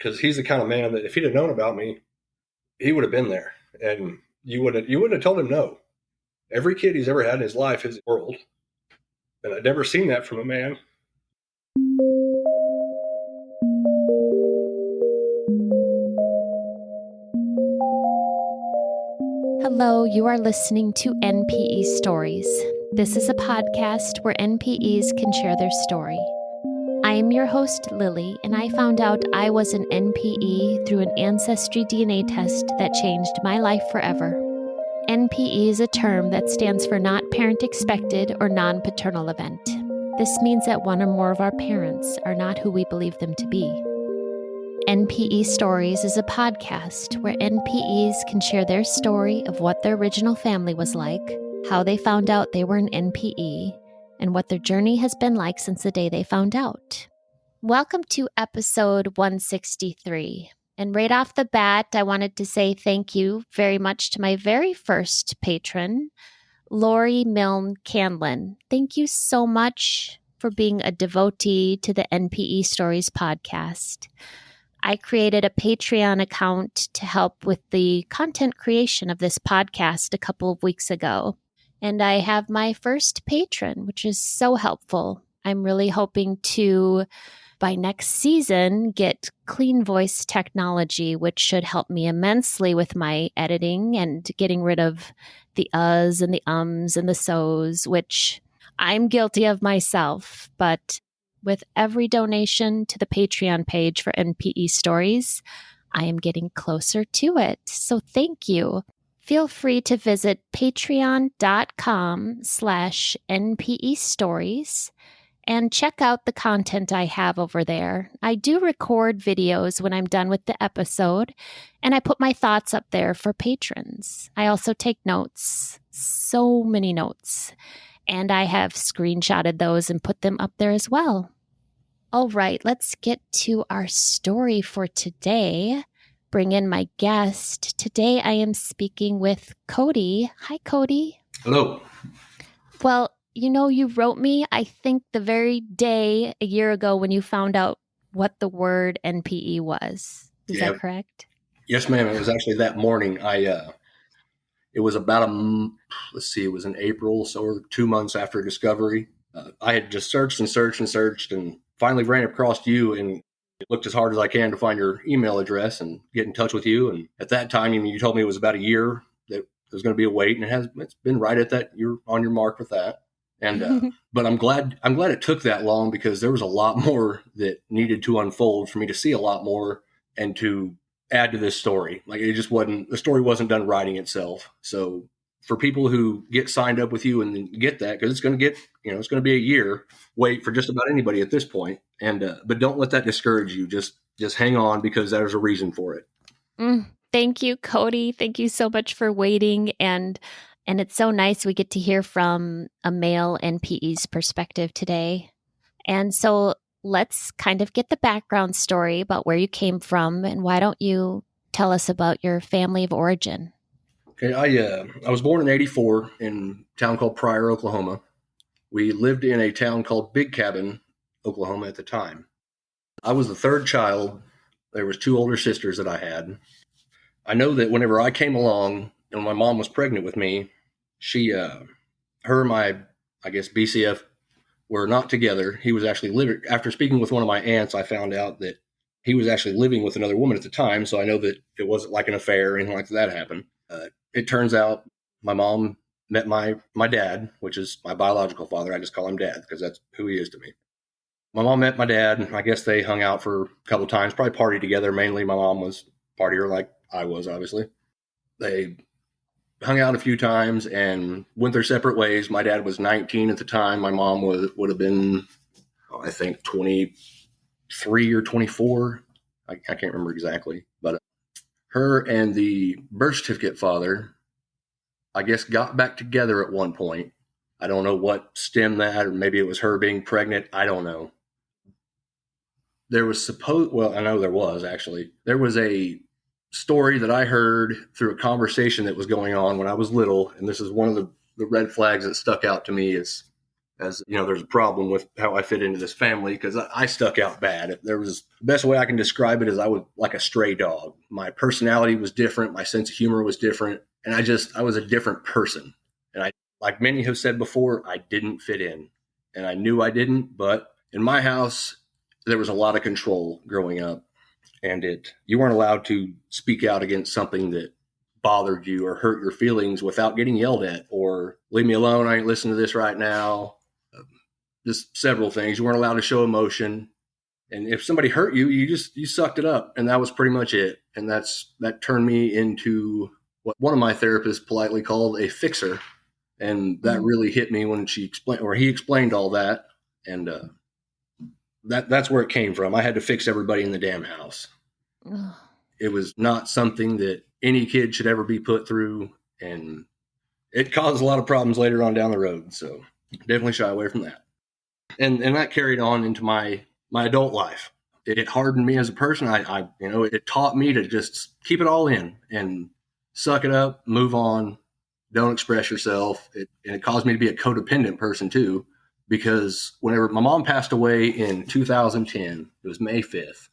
because he's the kind of man that if he'd have known about me, he would have been there, and you wouldn't have told him no. Every kid he's ever had in his life is his world, and I'd never seen that from a man. Hello, you are listening to NPE Stories. This is a podcast where NPEs can share their story. I am your host, Lily, and I found out I was an NPE through an ancestry DNA test that changed my life forever. NPE is a term that stands for Not Parent Expected or Non-Paternal Event. This means that one or more of our parents are not who we believe them to be. NPE Stories is a podcast where NPEs can share their story of what their original family was like, how they found out they were an NPE, and what their journey has been like since the day they found out. Welcome to episode 163. And right off the bat, I wanted to say thank you very much to my very first patron, Lori Milne Canlin. Thank you so much for being a devotee to the NPE Stories podcast. I created a Patreon account to help with the content creation of this podcast a couple of weeks ago. And I have my first patron, which is so helpful. I'm really hoping to, by next season, get clean voice technology, which should help me immensely with my editing and getting rid of the uhs and the ums and the so's, which I'm guilty of myself. But with every donation to the Patreon page for NPE Stories, I am getting closer to it. So thank you. Feel free to visit patreon.com/NPE Stories and check out the content I have over there. I do record videos when I'm done with the episode, and I put my thoughts up there for patrons. I also take notes, so many notes, and I have screenshotted those and put them up there as well. All right, let's get to our story for today. Bring in my guest. Today I am speaking with Cody. Hi, Cody. Hello. Well, you wrote me, I think, the very day a year ago when you found out what the word NPE was. Is that correct? Yes, ma'am. It was actually that morning. It was about it was in April, so 2 months after discovery. I had just searched and finally ran across you and looked as hard as I can to find your email address and get in touch with you. And at that time, you told me it was about a year that there's going to be a wait, and it's been right at that. You're on your mark with that. And but I'm glad it took that long, because there was a lot more that needed to unfold for me to see a lot more and to add to this story. Like, the story wasn't done writing itself. So for people who get signed up with you and then get that, because it's going to be a year wait for just about anybody at this point. And but don't let that discourage you. Just hang on, because there's a reason for it. Thank you, Cody. Thank you so much for waiting. And it's so nice we get to hear from a male NPE's perspective today. And so let's kind of get the background story about where you came from, and why don't you tell us about your family of origin? Okay, I was born in '84 in a town called Pryor, Oklahoma. We lived in a town called Big Cabin, Oklahoma at the time. I was the third child. There was 2 older sisters that I had. I know that whenever I came along and my mom was pregnant with me, her and my, BCF were not together. He was actually living, after speaking with one of my aunts, I found out that he was actually living with another woman at the time. So I know that it wasn't like an affair or anything like that happened. It turns out my mom met my dad, which is my biological father. I just call him Dad because that's who he is to me. My mom met my dad, and I guess they hung out for a couple of times, probably partied together. Mainly my mom was a partier like I was, obviously. They hung out a few times and went their separate ways. My dad was 19 at the time. My mom would have been, I think, 23 or 24. I can't remember exactly. But her and the birth certificate father, I guess, got back together at one point. I don't know what stemmed that, or maybe it was her being pregnant. I don't know. There was I know there was actually. There was a story that I heard through a conversation that was going on when I was little, and this is one of the red flags that stuck out to me. Is As you know, there's a problem with how I fit into this family because I stuck out bad. There was the best way I can describe it is I was like a stray dog. My personality was different. My sense of humor was different. And I was a different person. And like many have said before, I didn't fit in and I knew I didn't. But in my house, there was a lot of control growing up, and you weren't allowed to speak out against something that bothered you or hurt your feelings without getting yelled at or leave me alone. I ain't listening to this right now. Just several things. You weren't allowed to show emotion. And if somebody hurt you, you sucked it up. And that was pretty much it. And that turned me into what one of my therapists politely called a fixer. And that really hit me when he explained all that. And that's where it came from. I had to fix everybody in the damn house. Ugh. It was not something that any kid should ever be put through. And it caused a lot of problems later on down the road. So definitely shy away from that. And that carried on into my adult life. It hardened me as a person. It taught me to just keep it all in and suck it up, move on, don't express yourself. And it caused me to be a codependent person too, because whenever my mom passed away in 2010, it was May 5th.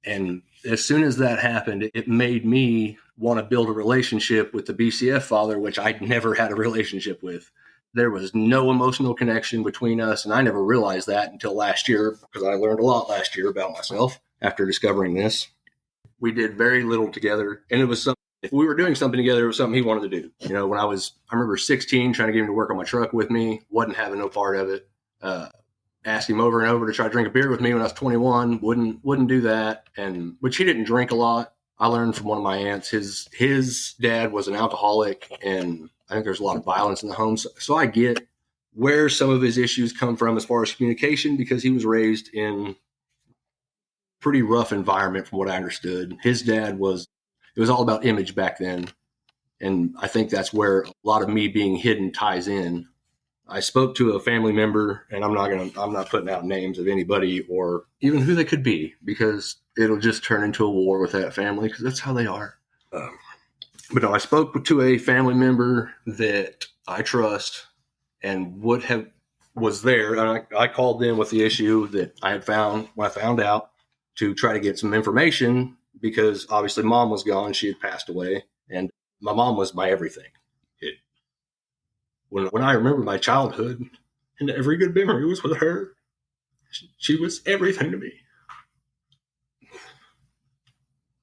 And as soon as that happened, it made me want to build a relationship with the BCF father, which I'd never had a relationship with. There was no emotional connection between us, and I never realized that until last year, because I learned a lot last year about myself after discovering this. We did very little together, and it was something, if we were doing something together, it was something he wanted to do. You know, when I remember 16, trying to get him to work on my truck with me, wasn't having no part of it. Asked him over and over to try to drink a beer with me when I was 21, wouldn't do that, which he didn't drink a lot. I learned from one of my aunts, his dad was an alcoholic, and I think there's a lot of violence in the home. So I get where some of his issues come from as far as communication, because he was raised in a pretty rough environment from what I understood. His dad it was all about image back then. And I think that's where a lot of me being hidden ties in. I spoke to a family member, and I'm not putting out names of anybody or even who they could be, because it'll just turn into a war with that family, because that's how they are. But no, I spoke to a family member that I trust and was there. And I called them with the issue that I had found when I found out, to try to get some information, because obviously mom was gone. She had passed away, and my mom was my everything. When I remember my childhood, and every good memory was with her, she was everything to me.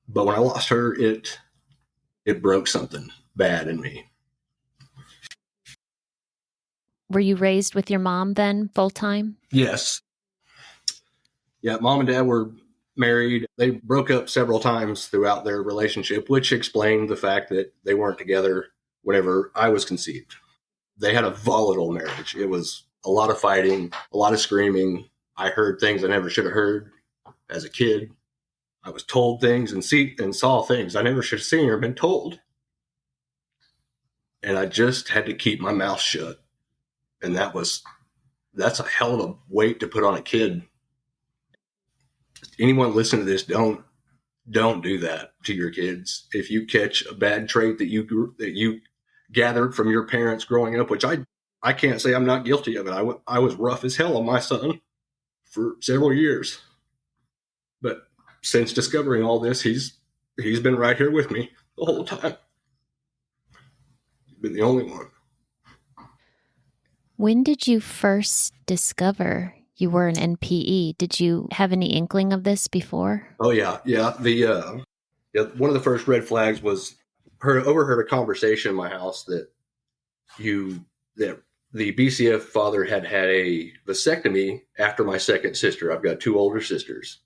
But when I lost her, it broke something bad in me. Were you raised with your mom then, full time? Yes. Yeah, mom and dad were married. They broke up several times throughout their relationship, which explained the fact that they weren't together whenever I was conceived. They had a volatile marriage. It was a lot of fighting, a lot of screaming. I heard things I never should have heard as a kid. I was told things and saw things I never should have seen or been told. And I just had to keep my mouth shut. And that's a hell of a weight to put on a kid. Anyone listening to this, don't do that to your kids. If you catch a bad trait that you gathered from your parents growing up, which I can't say I'm not guilty of it. I was rough as hell on my son for several years. But since discovering all this, he's been right here with me the whole time. He's been the only one. When did you first discover you were an NPE? Did you have any inkling of this before? Oh yeah. One of the first red flags was overheard a conversation in my house that the BCF father had a vasectomy after my second sister. I've got two older sisters.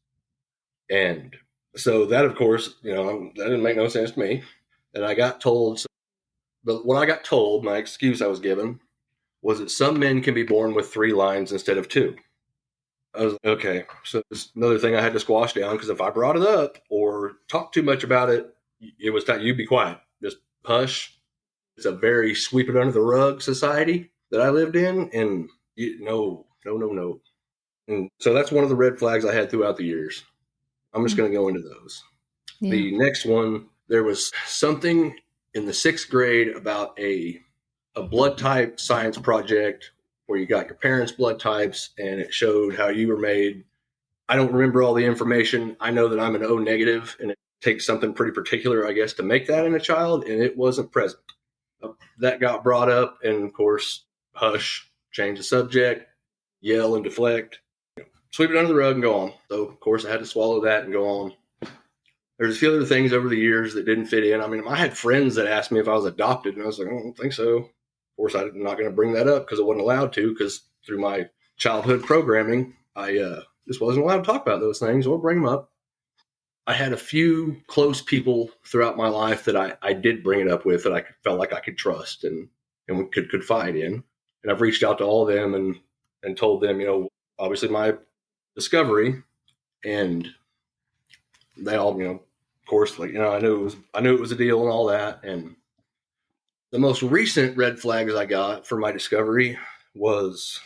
And so that, of course, that didn't make no sense to me. And I got told, but when I got told, my excuse I was given was that some men can be born with 3 lines instead of 2. I was like, okay. So it's another thing I had to squash down, because if I brought it up or talked too much about it, it was time, you be quiet, just hush. It's a very sweep it under the rug society that I lived in, and no. And so that's one of the red flags I had throughout the years. I'm just going to go into those. Yeah. The next one, there was something in the 6th grade about a blood type science project where you got your parents' blood types and it showed how you were made. I don't remember all the information. I know that I'm an O negative, and it takes something pretty particular, I guess, to make that in a child, and it wasn't present. That got brought up, and of course, hush, change the subject, yell and deflect, sweep it under the rug and go on. So, of course, I had to swallow that and go on. There's a few other things over the years that didn't fit in. I mean, I had friends that asked me if I was adopted, and I was like, I don't think so. Of course, I'm not going to bring that up because I wasn't allowed to, because through my childhood programming, I just wasn't allowed to talk about those things or bring them up. I had a few close people throughout my life that I did bring it up with, that I felt like I could trust and we could confide in. And I've reached out to all of them and told them, obviously my discovery, and they all, of course, I knew it was a deal and all that. And the most recent red flags I got for my discovery was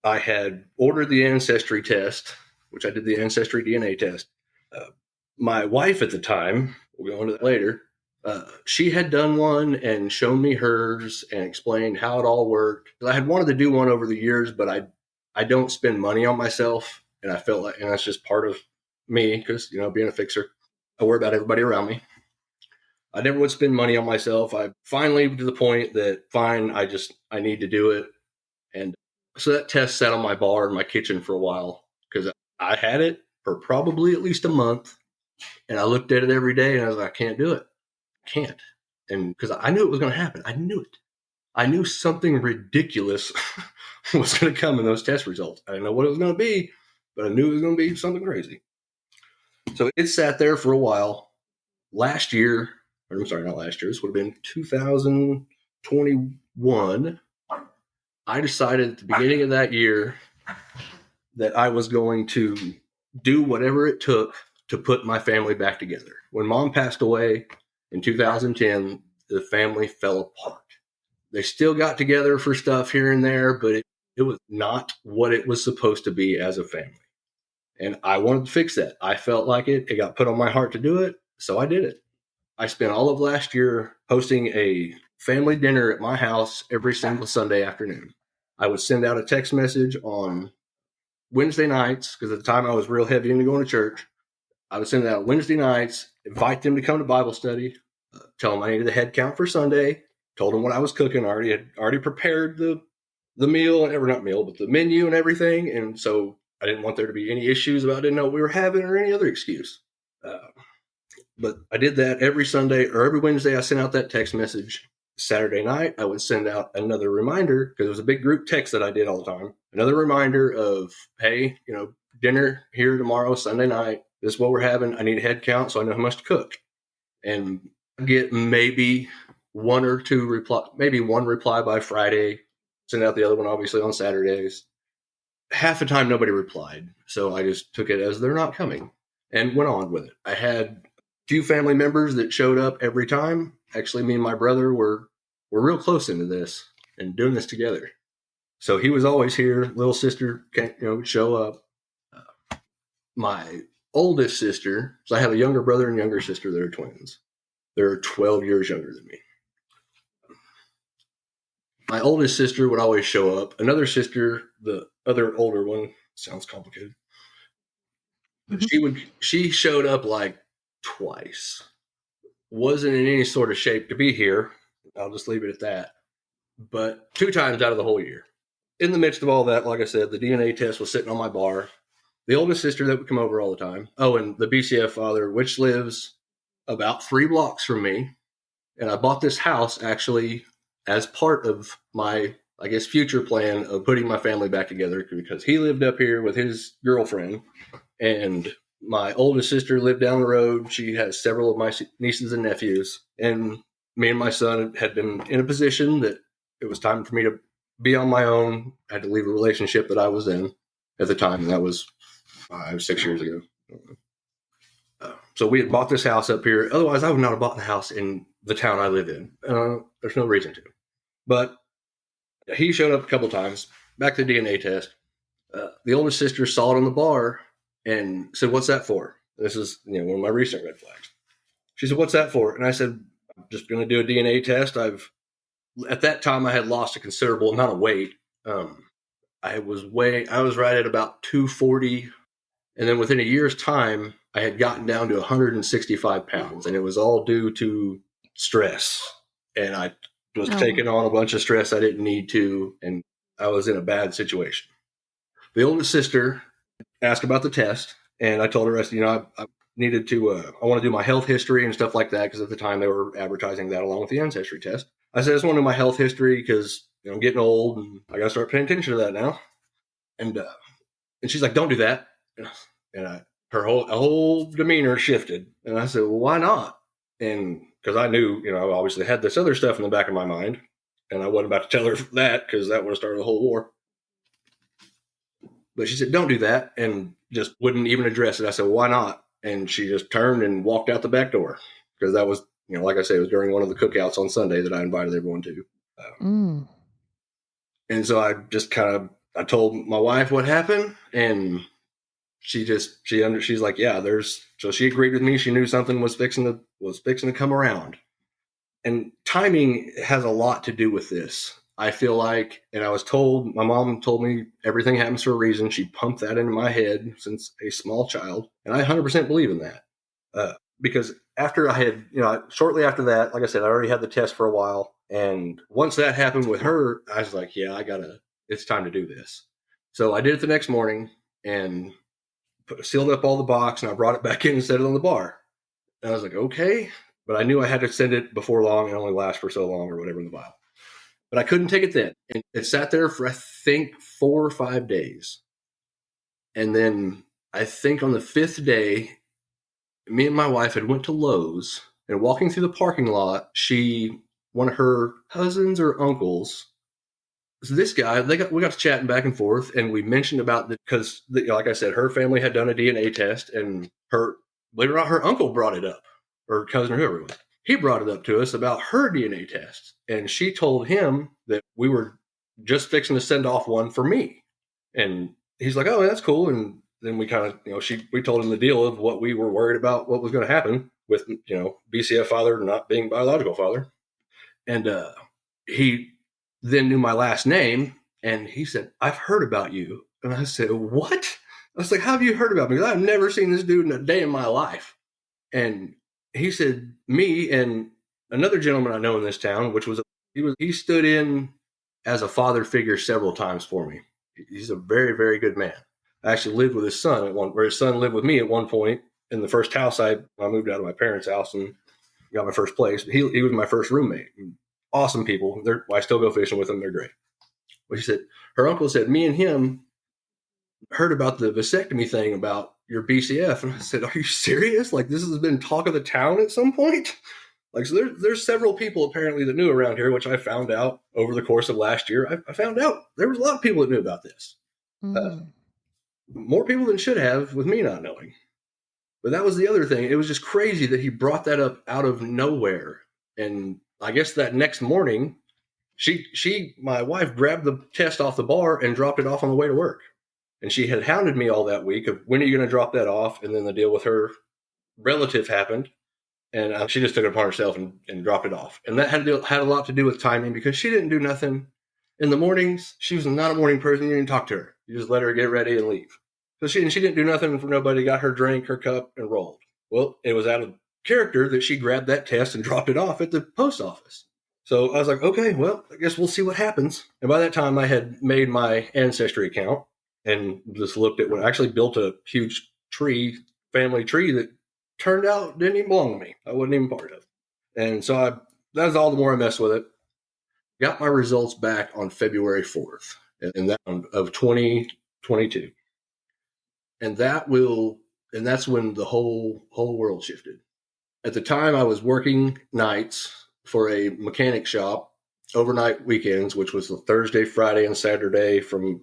I had ordered the ancestry test, which I did the ancestry DNA test. My wife at the time, we'll go into that later, she had done one and shown me hers and explained how it all worked. I had wanted to do one over the years, but I don't spend money on myself, and I felt like, and that's just part of me, because being a fixer, I worry about everybody around me. I never would spend money on myself. I finally to the point that fine, I need to do it. And so that test sat on my bar in my kitchen for a while, because I had it for probably at least a month. And I looked at it every day and I was like, I can't do it. I can't. And because I knew it was going to happen. I knew it. I knew something ridiculous was going to come in those test results. I didn't know what it was going to be, but I knew it was going to be something crazy. So it sat there for a while. Last year, or I'm sorry, not last year, this would have been 2021. I decided at the beginning of that year that I was going to do whatever it took to put my family back together. When Mom passed away in 2010, the family fell apart. They still got together for stuff here and there, but it was not what it was supposed to be as a family. And I wanted to fix that. I felt like it got put on my heart to do it, so I did it. I spent all of last year hosting a family dinner at my house every single Sunday afternoon. I would send out a text message on Wednesday nights, because at the time I was real heavy into going to church. I would send it out Wednesday nights, invite them to come to Bible study, tell them I needed the head count for Sunday, told them what I was cooking. I had already prepared the meal, or not meal, but the menu and everything. And so I didn't want there to be any issues about didn't know what we were having or any other excuse. But I did that every Sunday, or every Wednesday I sent out that text message. Saturday night, I would send out another reminder, because it was a big group text that I did all the time. Another reminder of, hey, dinner here tomorrow, Sunday night. This is what we're having. I need a head count so I know how much to cook. And get maybe one or two reply, maybe one reply by Friday. Send out the other one, obviously, on Saturdays. Half the time, nobody replied. So I just took it as they're not coming and went on with it. I had a few family members that showed up every time. Actually, me and my brother were real close into this and doing this together. So he was always here. Little sister would show up. My oldest sister, so I have a younger brother and younger sister that are twins. They're 12 years younger than me. My oldest sister would always show up. Another sister, the other older one, sounds complicated, but she showed up like twice. Wasn't in any sort of shape to be here. I'll just leave it at that. But 2 times out of the whole year. In the midst of all that, like I said, the DNA test was sitting on my bar. The oldest sister that would come over all the time. Oh, and the BCF father, which lives about 3 blocks from me. And I bought this house actually as part of my, I guess, future plan of putting my family back together, because he lived up here with his girlfriend. And my oldest sister lived down the road. She has several of my nieces and nephews. And me and my son had been in a position that it was time for me to be on my own. I had to leave a relationship that I was in at the time. And that was 6 years ago. So we had bought this house up here. Otherwise, I would not have bought the house in the town I live in. There's no reason to. But he showed up a couple times. Back to the DNA test. The oldest sister saw it on the bar and said, "What's that for?" This is one of my recent red flags. She said, "What's that for?" And I said, "I'm just going to do a DNA test." At that time, I had lost a considerable amount of weight. Um, I was right at about 240. And then within a year's time, I had gotten down to 165 pounds, and it was all due to stress. And I was taking on a bunch of stress I didn't need to, and I was in a bad situation. The oldest sister asked about the test, and I told her, I needed to, I want to do my health history and stuff like that, because at the time they were advertising that along with the ancestry test. I said, I just want to do my health history because I'm getting old and I got to start paying attention to that now. And she's like, don't do that. And her whole demeanor shifted. And I said, well, why not? And because I knew, I obviously had this other stuff in the back of my mind, and I wasn't about to tell her that because that would have started a whole war. But she said, don't do that, and just wouldn't even address it. I said, well, why not? And she just turned and walked out the back door, because that was, like I said, it was during one of the cookouts on Sunday that I invited everyone to. And so I just I told my wife what happened, and she's like, yeah, so she agreed with me. She knew something was fixing to come around. And timing has a lot to do with this. I feel like, and my mom told me everything happens for a reason. She pumped that into my head since a small child. And I 100% believe in that. Because after I had, shortly after that, like I said, I already had the test for a while. And once that happened with her, I was like, yeah, it's time to do this. So I did it the next morning and sealed up all the box, and I brought it back in and set it on the bar. And I was like, okay. But I knew I had to send it before long, and only lasts for so long or whatever in the vial. But I couldn't take it then. And it sat there for, I think, 4 or 5 days. And then I think on the 5th day, me and my wife had went to Lowe's, and walking through the parking lot, one of her cousins or uncles, so this guy, we got to chatting back and forth, and we mentioned about because, like I said, her family had done a DNA test, and believe it or not, her uncle brought it up, or cousin or whoever it was. He brought it up to us about her DNA test, and she told him that we were just fixing to send off one for me, and he's like, "Oh, that's cool." And then we kind of, we told him the deal of what we were worried about, what was going to happen with, BCF father not being biological father, and he then knew my last name, and he said, "I've heard about you." And I said, "What?" I was like, "How have you heard about me? Because I've never seen this dude in a day in my life." And he said, "Me and another gentleman I know in this town, he stood in as a father figure several times for me. He's a very, very good man. I actually lived with his son where his son lived with me at one point in the first house I moved out of my parents' house and got my first place. He was my first roommate. Awesome people. I still go fishing with them. They're great." But she said, her uncle said, "Me and him heard about the vasectomy thing about your BCF." And I said, "Are you serious? Like, this has been talk of the town at some point?" Like, so there's several people apparently that knew around here, which I found out over the course of last year. I found out there was a lot of people that knew about this. More people than should have, with me not knowing. But that was the other thing. It was just crazy that he brought that up out of nowhere. And I guess that next morning, my wife grabbed the test off the bar and dropped it off on the way to work. And she had hounded me all that week of, when are you going to drop that off? And then the deal with her relative happened, and she just took it upon herself and dropped it off. And that had a lot to do with timing, because she didn't do nothing in the mornings. She was not a morning person. You didn't talk to her. You just let her get ready and leave. So she didn't do nothing for nobody. Got her drink, her cup, and rolled. Well, it was out of character that she grabbed that test and dropped it off at the post office. So I was like, okay, well, I guess we'll see what happens. And by that time, I had made my ancestry account and just looked at when I actually built a huge family tree that turned out didn't even belong to me. I wasn't even part of it. And so that was all the more I messed with it. Got my results back on February 4th of 2022. And that's when the whole world shifted. At the time, I was working nights for a mechanic shop, overnight weekends, which was the Thursday, Friday, and Saturday from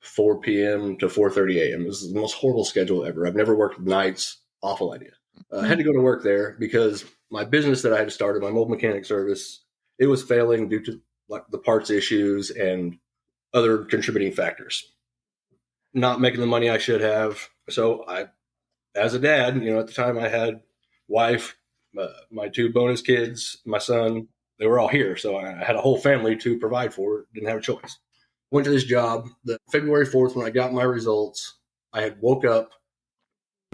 4 p.m. to 4:30 a.m. It was the most horrible schedule ever. I've never worked nights. Awful idea. I had to go to work there because my business that I had started, my mobile mechanic service, it was failing due to like the parts issues and other contributing factors. Not making the money I should have. So as a dad, at the time I had wife, my 2 bonus kids, my son, they were all here. So I had a whole family to provide for. Didn't have a choice. went to this job. The February 4th, when I got my results, I had woke up,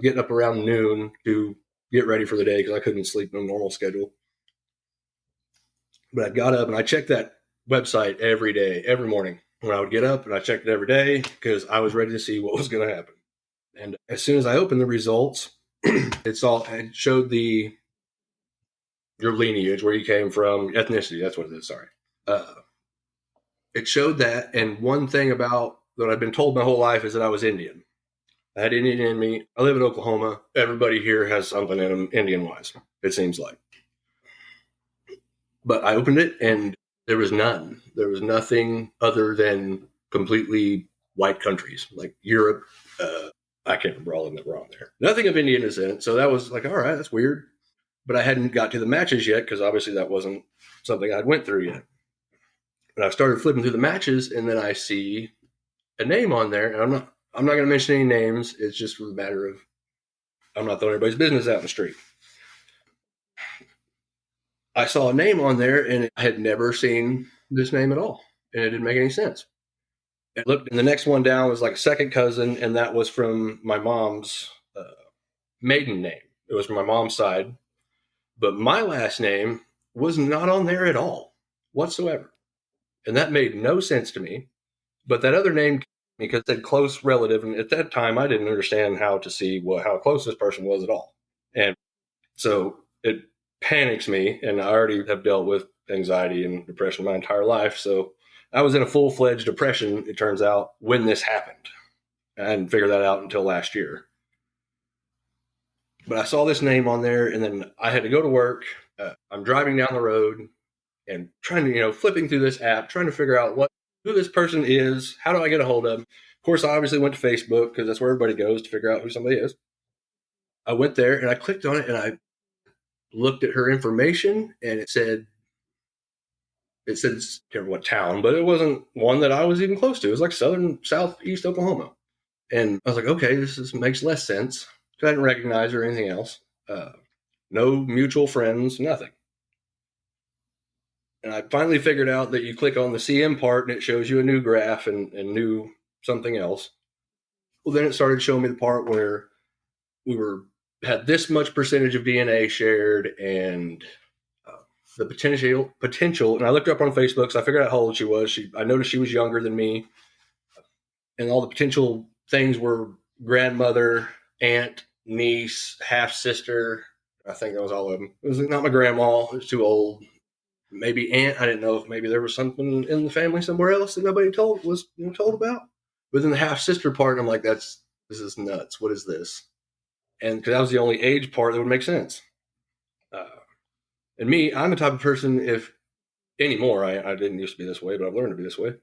getting up around noon to get ready for the day because I couldn't sleep in a normal schedule. But I got up and I checked that website every day, every morning when I would get up, and I checked it every day because I was ready to see what was going to happen. And as soon as I opened the results, it showed your lineage, where you came from, ethnicity. That's what it is. Sorry. It showed that. And one thing about that I've been told my whole life is that I was Indian. I had Indian in me. I live in Oklahoma. Everybody here has something in them, Indian wise, it seems like. But I opened it and there was none. There was nothing other than completely white countries like Europe. I can't remember all of them that were on there. Nothing of Indian is in it. So that was like, all right, that's weird. But I hadn't got to the matches yet because obviously that wasn't something I'd went through yet. But I started flipping through the matches, and then I see a name on there, and I'm not going to mention any names. It's just a matter of I'm not throwing everybody's business out in the street. I saw a name on there, and I had never seen this name at all, and it didn't make any sense. I looked, and the next one down was like a second cousin, and that was from my mom's maiden name. It was from my mom's side, but my last name was not on there at all whatsoever, and that made no sense to me. But that other name, because it said close relative, and at that time I didn't understand how to see how close this person was at all, and so it panics me, and I already have dealt with anxiety and depression my entire life, so I was in a full-fledged depression, it turns out, when this happened. I hadn't figured that out until last year. But I saw this name on there, and then I had to go to work. I'm driving down the road and trying to, flipping through this app, trying to figure out who this person is, how do I get a hold of them. Of course, I obviously went to Facebook because that's where everybody goes to figure out who somebody is. I went there, and I clicked on it, and I looked at her information, and it said, I can't remember what town, but it wasn't one that I was even close to. It was like southeast Oklahoma. And I was like, okay, this makes less sense. I didn't recognize her or anything else. No mutual friends, nothing. And I finally figured out that you click on the CM part and it shows you a new graph and new something else. Well, then it started showing me the part where we had this much percentage of DNA shared and the potential. And I looked her up on Facebook, so I figured out how old she was. I noticed she was younger than me. And all the potential things were grandmother, aunt, niece, half sister. I think that was all of them. It was not my grandma. It was too old. Maybe aunt. I didn't know if maybe there was something in the family somewhere else that nobody was told about. But then the half sister part, I'm like, this is nuts. What is this? And because that was the only age part that would make sense. And me, I'm the type of person, if anymore, I didn't used to be this way, but I've learned to be this way.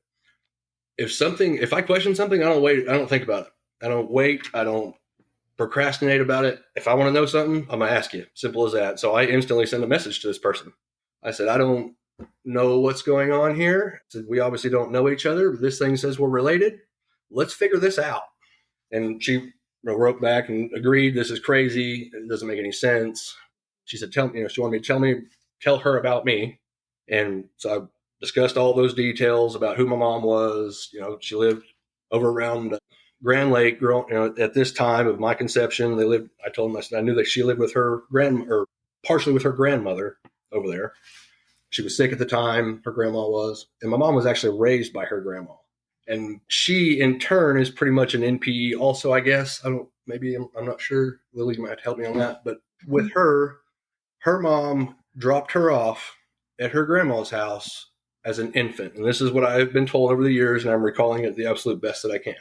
If I question something, I don't wait. I don't think about it. I don't wait. I don't procrastinate about it. If I want to know something, I'm going to ask you. Simple as that. So I instantly send a message to this person. I said, I don't know what's going on here. I said, we obviously don't know each other, but this thing says we're related. Let's figure this out. And she wrote back and agreed, this is crazy. It doesn't make any sense. She said, she wanted me to tell her about me. And so I discussed all those details about who my mom was. She lived over around Grand Lake. At this time of my conception, I told them, I said, I knew that she lived with her partially with her grandmother over there. She was sick at the time, her grandma was, and my mom was actually raised by her grandma. And she, in turn, is pretty much an NPE also, I guess. I'm not sure. Lily might help me on that. But with her mom dropped her off at her grandma's house as an infant. And this is what I've been told over the years, and I'm recalling it the absolute best that I can,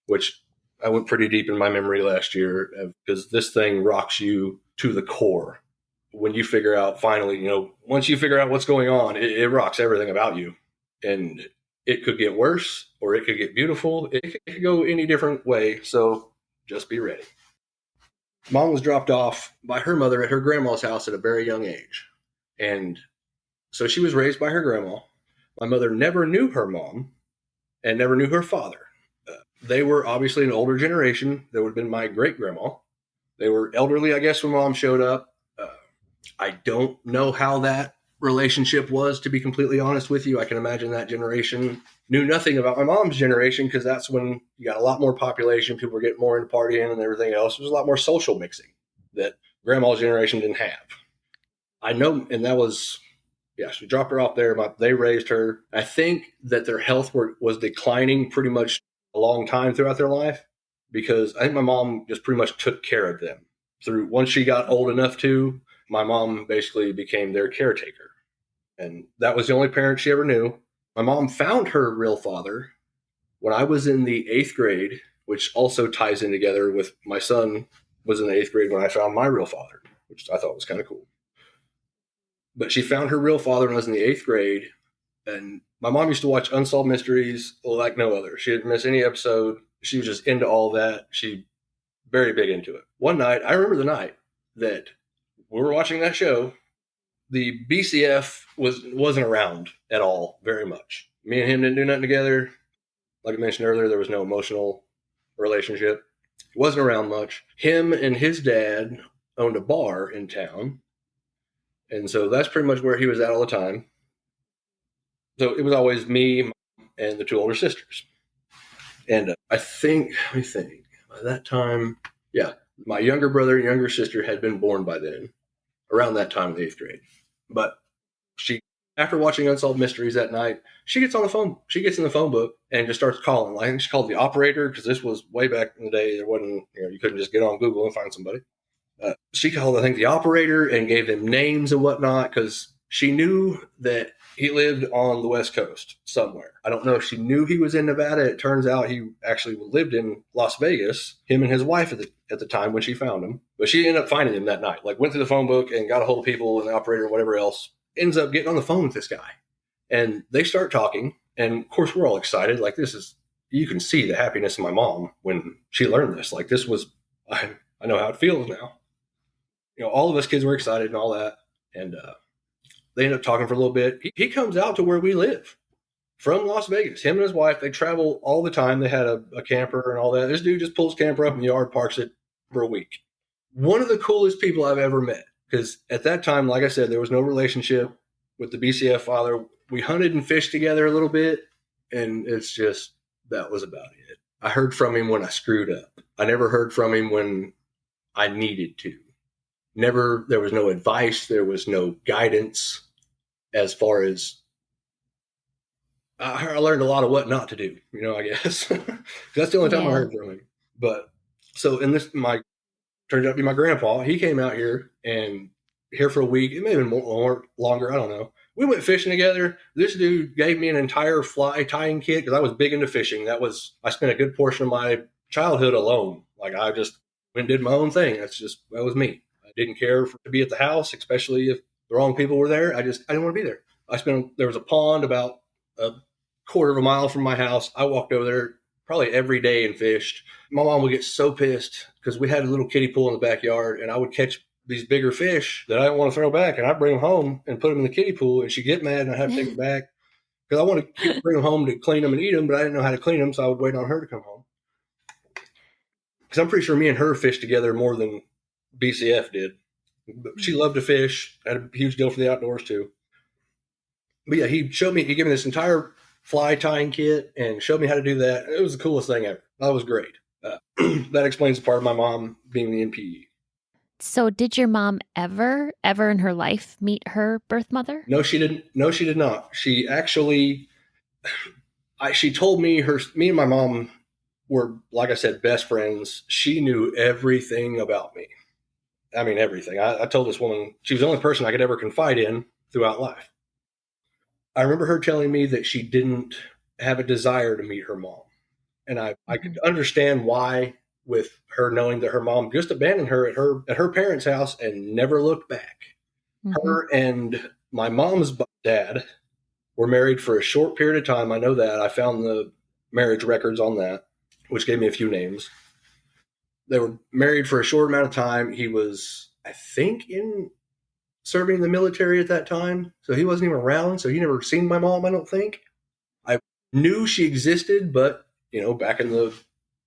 which I went pretty deep in my memory last year because this thing rocks you to the core. When you figure out finally, once you figure out what's going on, it rocks everything about you. And it could get worse or it could get beautiful. It could go any different way. So just be ready. Mom was dropped off by her mother at her grandma's house at a very young age. And so she was raised by her grandma. My mother never knew her mom and never knew her father. They were obviously an older generation. That would have been my great-grandma. They were elderly, I guess, when Mom showed up. I don't know how that relationship was, to be completely honest with you. I can imagine that generation knew nothing about my mom's generation because that's when you got a lot more population. People were getting more into partying and everything else. There was a lot more social mixing that grandma's generation didn't have. I know, and that was, yeah, she dropped her off there. They raised her. I think that their health was declining pretty much a long time throughout their life because I think my mom just pretty much took care of them. Once she got old enough to, my mom basically became their caretaker. And that was the only parent she ever knew. My mom found her real father when I was in the 8th grade, which also ties in together with my son was in the 8th grade when I found my real father, which I thought was kind of cool. But she found her real father when I was in the 8th grade. And my mom used to watch Unsolved Mysteries like no other. She didn't miss any episode. She was just into all that. She very big into it. One night, I remember the night that we were watching that show. The BCF wasn't around at all very much. Me and him didn't do nothing together. Like I mentioned earlier, there was no emotional relationship. He wasn't around much. Him and his dad owned a bar in town. And so that's pretty much where he was at all the time. So it was always me and the 2 older sisters. And let me think, by that time, yeah, my younger brother and younger sister had been born by then, around that time in the 8th grade. But after watching Unsolved Mysteries that night, she gets on the phone. She gets in the phone book and just starts calling. I think she called the operator because this was way back in the day. There wasn't, you couldn't just get on Google and find somebody. She called, I think, the operator and gave them names and whatnot because she knew that he lived on the West Coast somewhere. I don't know if she knew he was in Nevada. It turns out he actually lived in Las Vegas, him and his wife at the time when she found him. But she ended up finding him that night. Like, went through the phone book and got a hold of people and the operator and whatever else. Ends up getting on the phone with this guy. And they start talking. And, of course, we're all excited. Like, you can see the happiness of my mom when she learned this. Like, I know how it feels now. All of us kids were excited and all that. And they end up talking for a little bit. He comes out to where we live from Las Vegas. Him and his wife, they travel all the time. They had a camper and all that. This dude just pulls camper up in the yard, parks it for a week. One of the coolest people I've ever met. Because at that time, like I said, there was no relationship with the BCF father. We hunted and fished together a little bit. And that was about it. I heard from him when I screwed up. I never heard from him when I needed to. There was no advice. There was no guidance as far as I learned a lot of what not to do, I guess. That's the only time I heard from him. But so in this, turned out to be my grandpa. He came out here for a week. It may have been longer. I don't know. We went fishing together. This dude gave me an entire fly tying kit because I was big into fishing. I spent a good portion of my childhood alone. Like, I just went and did my own thing. That was me. I didn't care to be at the house, especially if the wrong people were there. I didn't want to be there. There was a pond about a quarter of a mile from my house. I walked over there probably every day and fished. My mom would get so pissed because we had a little kiddie pool in the backyard, and I would catch these bigger fish that I didn't want to throw back, and I'd bring them home and put them in the kiddie pool, and she'd get mad, and I'd have to take them back because I wanted to bring them home to clean them and eat them, but I didn't know how to clean them, so I would wait on her to come home. Because I'm pretty sure me and her fished together more than BCF did. But she loved to fish, had a huge deal for the outdoors too. But yeah, he gave me this entire fly tying kit and showed me how to do that. It was the coolest thing ever. That was great. That explains the part of my mom being the NPE. So did your mom ever in her life meet her birth mother? No, she didn't. No, she did not. She actually, she told me me and my mom were, like I said, best friends. She knew everything about me. I mean, everything. I told this woman, she was the only person I could ever confide in throughout life. I remember her telling me that she didn't have a desire to meet her mom. And I could understand why, with her knowing that her mom just abandoned her at her parents' house and never looked back. Mm-hmm. Her and my mom's dad were married for a short period of time. I know that. I found the marriage records on that, which gave me a few names. They were married for a short amount of time. He was, I think, serving in the military at that time. So he wasn't even around. So he never seen my mom, I don't think. I knew she existed, but, back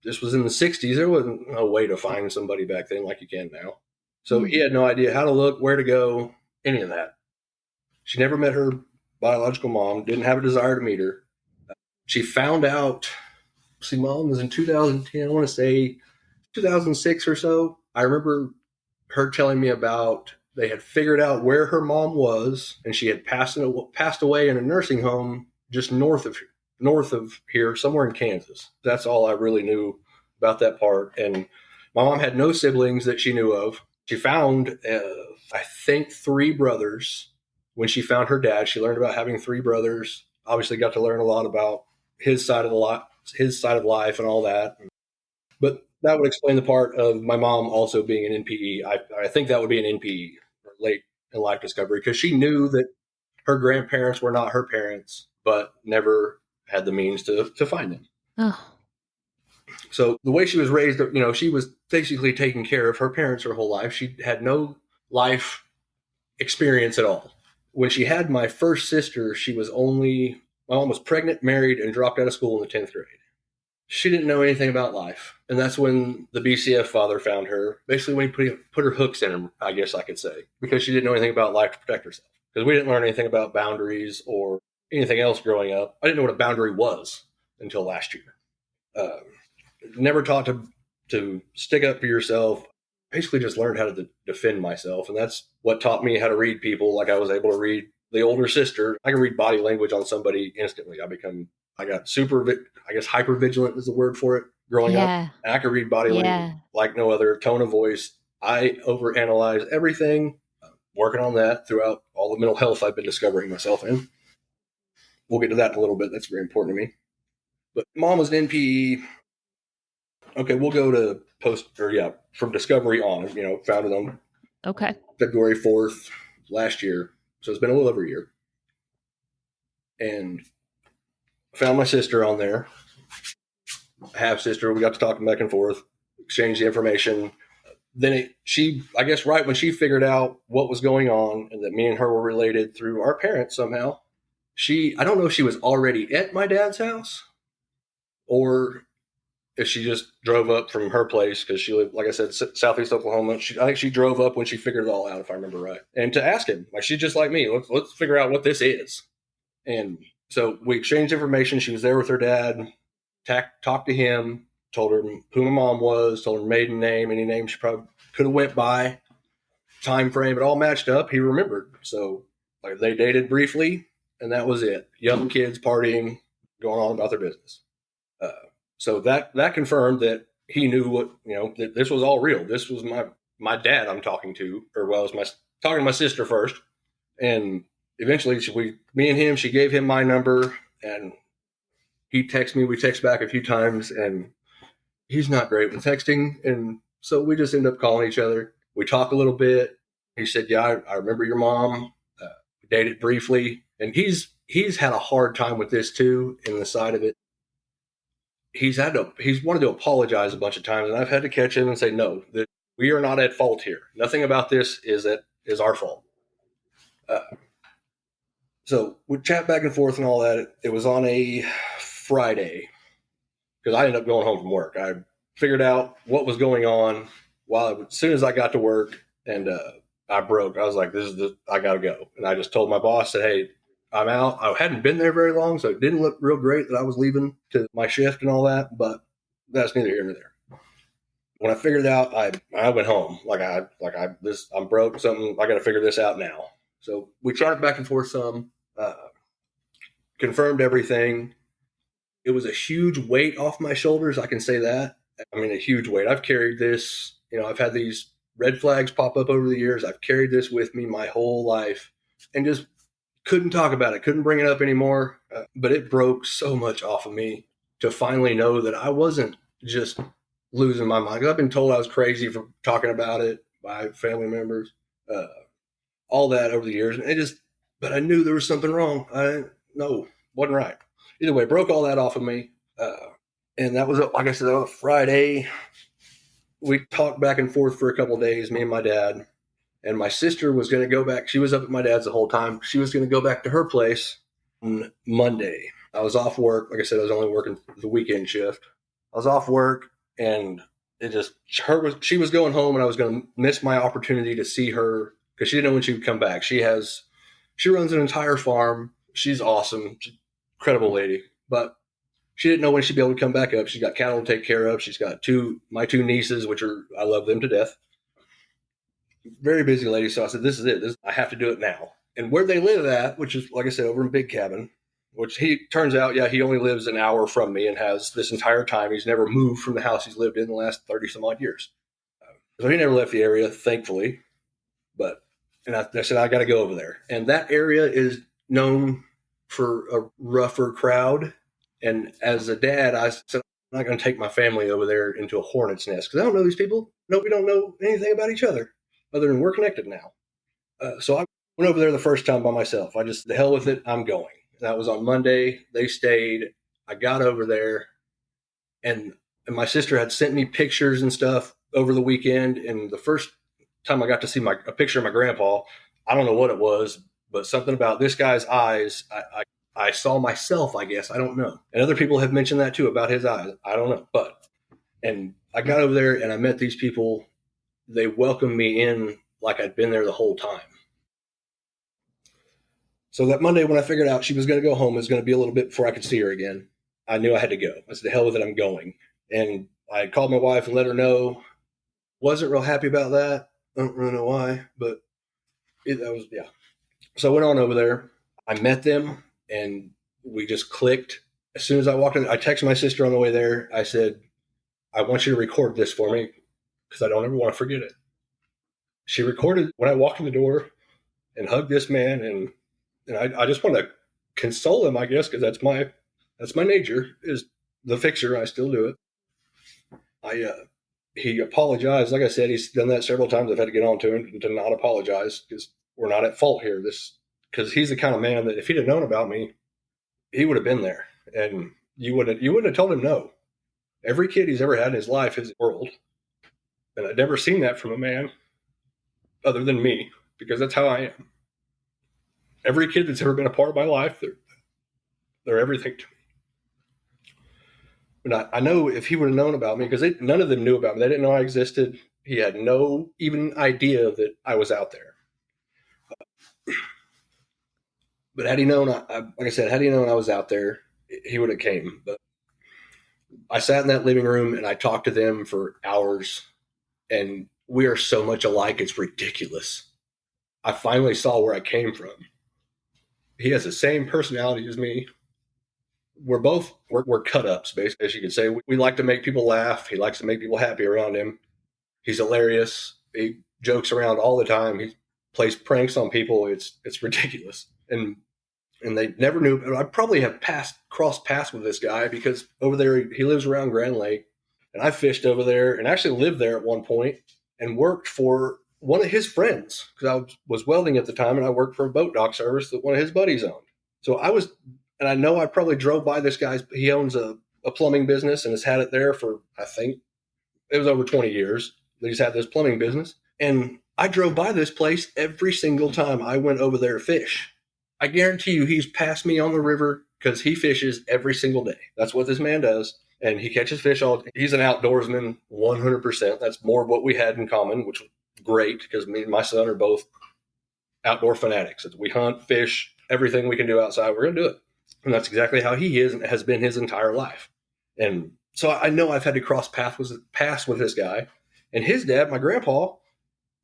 this was in the 60s. There wasn't a way to find somebody back then like you can now. So he had no idea how to look, where to go, any of that. She never met her biological mom, didn't have a desire to meet her. she found out, see, Mom was in 2010, I want to say 2006 or so. I remember her telling me about they had figured out where her mom was, and she had passed away in a nursing home just north of here, somewhere in Kansas. That's all I really knew about that part. And my mom had no siblings that she knew of. She found, I think, 3 brothers. When she found her dad, she learned about having 3 brothers. Obviously, got to learn a lot about his side of life and all that. But that would explain the part of my mom also being an NPE. I think that would be an NPE, late in life discovery, because she knew that her grandparents were not her parents, but never had the means to find them. Oh. So the way she was raised, she was basically taking care of her parents her whole life. She had no life experience at all. When she had my first sister, my mom was pregnant, married, and dropped out of school in the 10th grade. She didn't know anything about life. And that's when the BCF father found her. Basically, when he put her hooks in him, I guess I could say, because she didn't know anything about life to protect herself. Because we didn't learn anything about boundaries or anything else growing up. I didn't know what a boundary was until last year. Never taught to stick up for yourself. Basically just learned how to defend myself. And that's what taught me how to read people. Like I was able to read the older sister. I can read body language on somebody instantly. I got hyper vigilant is the word for it growing up. And I could read body language like no other. Tone of voice. I overanalyze everything. Working on that throughout all the mental health I've been discovering myself in. We'll get to that in a little bit. That's very important to me. But mom was an NPE. Okay, we'll go to from discovery on. Founded on February 4th last year. So it's been a little over a year. And found my sister on there. Half sister. We got to talking back and forth, exchange the information. Then I guess right when she figured out what was going on and that me and her were related through our parents somehow, I don't know if she was already at my dad's house or if she just drove up from her place because she lived, like I said, southeast Oklahoma. I think she drove up when she figured it all out, if I remember right. And to ask him, like she's just like me, let's figure out what this is. And so we exchanged information. She was there with her dad, talked to him, told her who my mom was, told her maiden name, any name she probably could have went by, time frame, it all matched up. He remembered. So like they dated briefly, and that was it. Young kids partying, going on about their business. So that confirmed that he knew that this was all real. This was my dad I'm talking to, or I was talking to my sister first, and eventually me and him, she gave him my number, and he texted me. We text back a few times, and he's not great with texting, and so we just end up calling each other. We talk a little bit. He said, "Yeah, I remember your mom. We dated briefly," and he's had a hard time with this too. In the side of it, he's wanted to apologize a bunch of times, and I've had to catch him and say, "No, that we are not at fault here. Nothing about this is our fault." So we chat back and forth and all that. It was on a Friday because I ended up going home from work. I figured out what was going on as soon as I got to work, and I broke. I was like, I got to go. And I just told my boss that, hey, I'm out. I hadn't been there very long, so it didn't look real great that I was leaving to my shift and all that, but that's neither here nor there. When I figured it out, I went home. I'm broke, something, I got to figure this out now. So we chatted back and forth some, confirmed everything. It was a huge weight off my shoulders. I can say that. I mean, a huge weight. I've carried this, I've had these red flags pop up over the years. I've carried this with me my whole life and just couldn't talk about it. Couldn't bring it up anymore. But it broke so much off of me to finally know that I wasn't just losing my mind. I've been told I was crazy for talking about it by family members, all that over the years. But I knew there was something wrong. Wasn't right. Either way, broke all that off of me. And that was, like I said, on a Friday. We talked back and forth for a couple of days, me and my dad. And my sister was going to go back. She was up at my dad's the whole time. She was going to go back to her place on Monday. I was off work. Like I said, I was only working the weekend shift. I was off work, and she was going home, and I was going to miss my opportunity to see her because she didn't know when she would come back. She runs an entire farm. She's awesome. She's an incredible lady. But she didn't know when she'd be able to come back up. She's got cattle to take care of. She's got my two nieces, I love them to death. Very busy lady. So I said, this is it. I have to do it now. And where they live at, which is, like I said, over in Big Cabin, which he turns out, he only lives an hour from me and has this entire time. He's never moved from the house he's lived in the last 30 some odd years. So he never left the area, thankfully. And I said, I got to go over there. And that area is known for a rougher crowd. And as a dad, I said, I'm not going to take my family over there into a hornet's nest because I don't know these people. No, we don't know anything about each other other than we're connected now. So I went over there the first time by myself. I just, the hell with it, I'm going. That was on Monday. They stayed. I got over there, and my sister had sent me pictures and stuff over the weekend. And the first time I got to see a picture of my grandpa, I don't know what it was, but something about this guy's eyes, I saw myself, I guess. I don't know. And other people have mentioned that too about his eyes. I don't know. And I got over there and I met these people. They welcomed me in like I'd been there the whole time. So that Monday when I figured out she was going to go home, it was going to be a little bit before I could see her again. I knew I had to go. I said, the hell with it, I'm going. And I called my wife and let her know. Wasn't real happy about that. I don't really know why, but yeah. So I went on over there. I met them and we just clicked. As soon as I walked in, I texted my sister on the way there. I said, I want you to record this for me because I don't ever want to forget it. She recorded when I walked in the door and hugged this man. And I just want to console him, I guess, because that's my nature is the fixer. I still do it. He apologized. Like I said, he's done that several times. I've had to get on to him to not apologize because we're not at fault here. Because he's the kind of man that if he'd have known about me, he would have been there, and you wouldn't have told him no. Every kid he's ever had in his life is world, and I've never seen that from a man other than me because that's how I am. Every kid that's ever been a part of my life, they're everything to me. But I know if he would have known about me, because none of them knew about me. They didn't know I existed. He had no even idea that I was out there. But had he known, like I said, had he known I was out there, he would have came. But I sat in that living room and I talked to them for hours, and we are so much alike. It's ridiculous. I finally saw where I came from. He has the same personality as me. We're cut ups, basically, as you could say. We like to make people laugh. He likes to make people happy around him. He's hilarious. He jokes around all the time. He plays pranks on people. It's ridiculous. And they never knew. I probably have crossed paths with this guy because over there, he lives around Grand Lake. And I fished over there and actually lived there at one point and worked for one of his friends because I was welding at the time, and I worked for a boat dock service that one of his buddies owned. So and I know I probably drove by this guy's, he owns a plumbing business and has had it there for, I think, it was over 20 years that he's had this plumbing business. And I drove by this place every single time I went over there to fish. I guarantee you he's passed me on the river because he fishes every single day. That's what this man does. And he catches fish he's an outdoorsman, 100%. That's more of what we had in common, which was great because me and my son are both outdoor fanatics. We hunt, fish, everything we can do outside, we're going to do it. And that's exactly how he is and has been his entire life. And so I know I've had to cross paths with this guy. And his dad, my grandpa,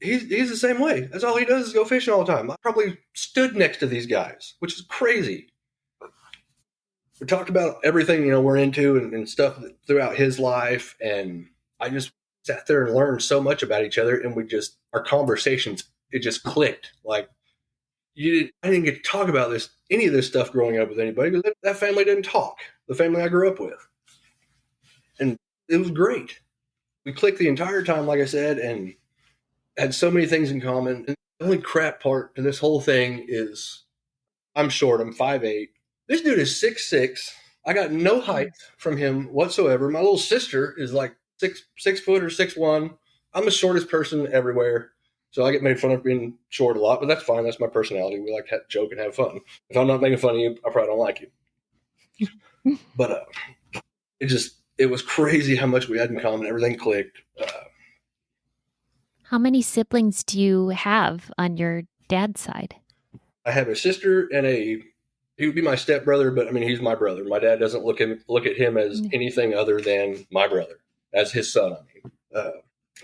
he's the same way. That's all he does is go fishing all the time. I probably stood next to these guys, which is crazy. We talked about everything, we're into and stuff throughout his life. And I just sat there and learned so much about each other. And our conversations, it just clicked. Like, I didn't get to talk about any of this stuff growing up with anybody because that family didn't talk. The family I grew up with. And it was great. We clicked the entire time, like I said, and had so many things in common. And the only crap part to this whole thing is I'm short. I'm 5'8". This dude is 6'6". I got no height from him whatsoever. My little sister is like 6 foot or 6'1". I'm the shortest person everywhere. So I get made fun of being short a lot, but that's fine. That's my personality. We like to joke and have fun. If I'm not making fun of you, I probably don't like you. But it was crazy how much we had in common. Everything clicked. How many siblings do you have on your dad's side? I have a sister and a he would be my stepbrother, but I mean, he's my brother. My dad doesn't look at him as anything other than my brother, as his son. I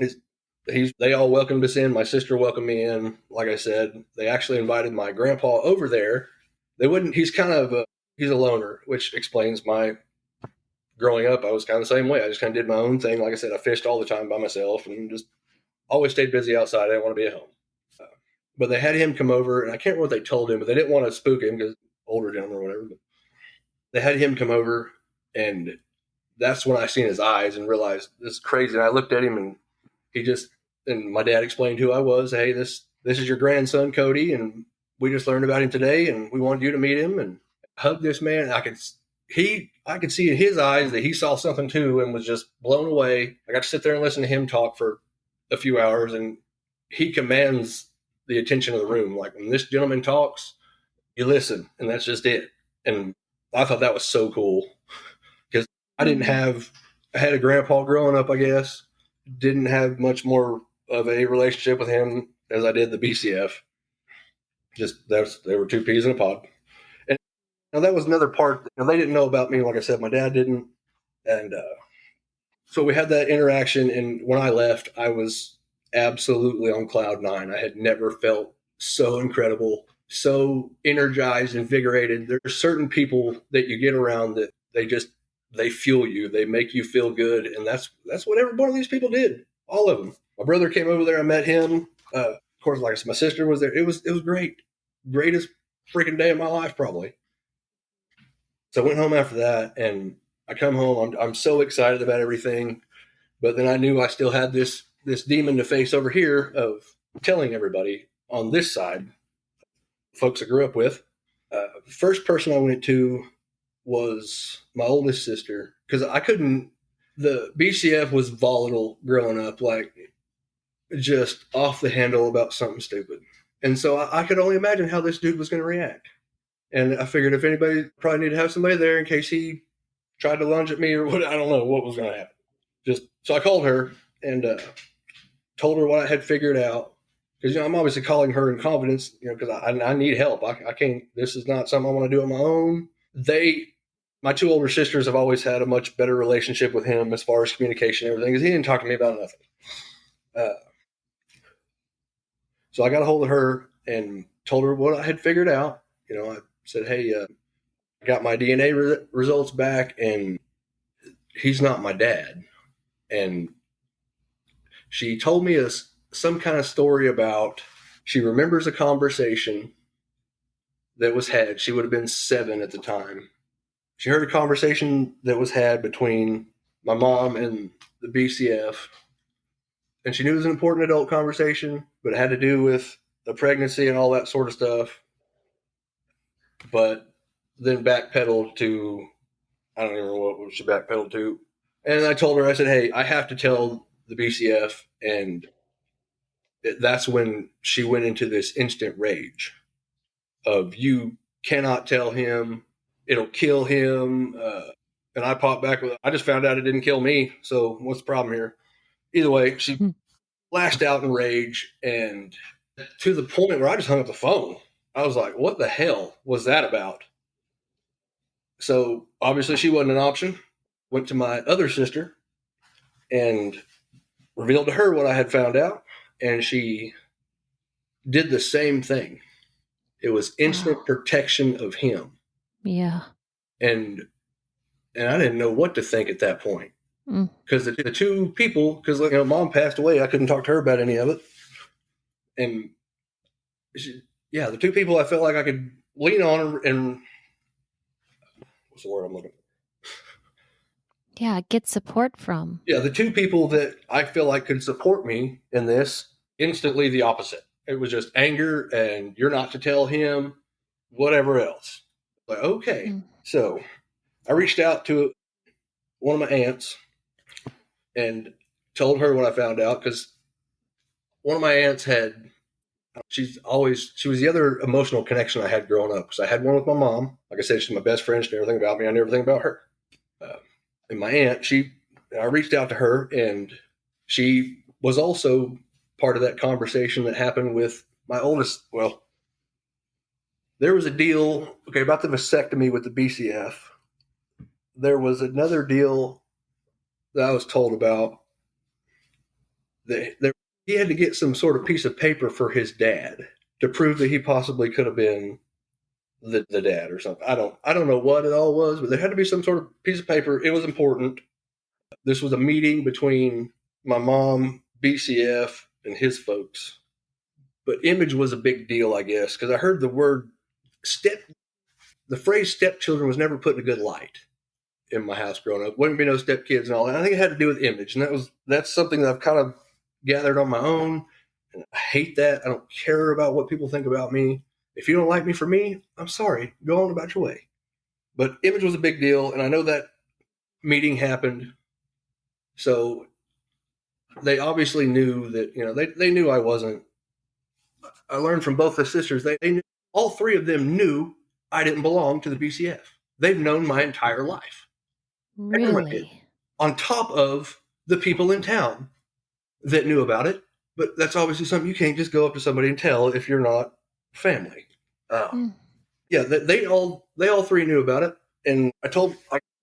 mean, they all welcomed us in. My sister welcomed me in. Like I said, they actually invited my grandpa over there. They wouldn't. He's kind of he's a loner, which explains my growing up. I was kind of the same way. I just kind of did my own thing. Like I said, I fished all the time by myself and just always stayed busy outside. I didn't want to be at home. But they had him come over, and I can't remember what they told him, but they didn't want to spook him because older gentleman or whatever. But they had him come over, and that's when I seen his eyes and realized this is crazy. And I looked at him, and and my dad explained who I was. Hey, this is your grandson, Cody, and we just learned about him today, and we wanted you to meet him and hug this man. I could see in his eyes that he saw something too and was just blown away. I got to sit there and listen to him talk for a few hours, and he commands the attention of the room. Like when this gentleman talks, you listen, and that's just it. And I thought that was so cool because I had a grandpa growing up, I guess. Didn't have much more of a relationship with him as I did the BCF. Just there were two peas in a pod. And that was another part. They didn't know about me. Like I said, my dad didn't. And so we had that interaction. And when I left, I was absolutely on cloud nine. I had never felt so incredible, so energized, invigorated. There's certain people that you get around that they fuel you. They make you feel good. And that's what every one of these people did. All of them. My brother came over there. I met him. Of course, like I said, my sister was there. It was great. Greatest freaking day of my life, probably. So I went home after that, and I come home. I'm so excited about everything. But then I knew I still had this demon to face over here of telling everybody on this side, folks I grew up with. First person I went to was my oldest sister, because the BCF was volatile growing up, like just off the handle about something stupid. And so I could only imagine how this dude was going to react. And I figured if anybody, probably need to have somebody there in case he tried to lunge at me or what. I don't know what was going to happen. So I called her and told her what I had figured out. Because, I'm obviously calling her in confidence, because I need help. I can't, this is not something I want to do on my own. My two older sisters have always had a much better relationship with him as far as communication and everything, because he didn't talk to me about nothing. So I got a hold of her and told her what I had figured out. I said, hey, I got my DNA results back, and he's not my dad. And she told me some kind of story about, she remembers a conversation that was had. She would have been 7 at the time. She heard a conversation that was had between my mom and the BCF, and she knew it was an important adult conversation, but it had to do with the pregnancy and all that sort of stuff. But then backpedaled to, I don't even know what she backpedaled to. And I told her, I said, hey, I have to tell the BCF. And that's when she went into this instant rage of, you cannot tell him, it'll kill him. And I popped back with, I just found out it didn't kill me, so what's the problem here? Either way, she lashed out in rage, and to the point where I just hung up the phone. I was like, what the hell was that about? So obviously she wasn't an option. Went to my other sister and revealed to her what I had found out, and she did the same thing. It was instant protection of him. Yeah. And I didn't know what to think at that point. Because the two people, because mom passed away, I couldn't talk to her about any of it. And the two people I felt like I could lean on and what's the word I'm looking for? Yeah, get support from. Yeah, the two people that I feel like could support me in this, instantly the opposite. It was just anger and you're not to tell him, whatever else. Like, okay. So I reached out to one of my aunts and told her what I found out, because one of my aunts she was the other emotional connection I had growing up, because I had one with my mom. Like I said, she's my best friend. She knew everything about me. I knew everything about her. And my aunt, I reached out to her, and she was also part of that conversation that happened with my oldest. Well, There was a deal, okay, about the vasectomy with the BCF. There was another deal that I was told about. He had to get some sort of piece of paper for his dad to prove that he possibly could have been the dad or something. I don't know what it all was, but there had to be some sort of piece of paper. It was important. This was a meeting between my mom, BCF, and his folks. But image was a big deal, I guess, because I heard the phrase stepchildren was never put in a good light in my house growing up. Wouldn't be no stepkids and all that. I think it had to do with image, and that's something that I've kind of gathered on my own. And I hate that. I don't care about what people think about me. If you don't like me for me, I'm sorry. Go on about your way. But image was a big deal, and I know that meeting happened. So they obviously knew that, they knew I wasn't. I learned from both the sisters, they knew, all three of them knew I didn't belong to the BCF. They've known my entire life. Everyone did. Really? On top of the people in town that knew about it. But that's obviously something you can't just go up to somebody and tell if you're not family. Yeah, they all three knew about it. And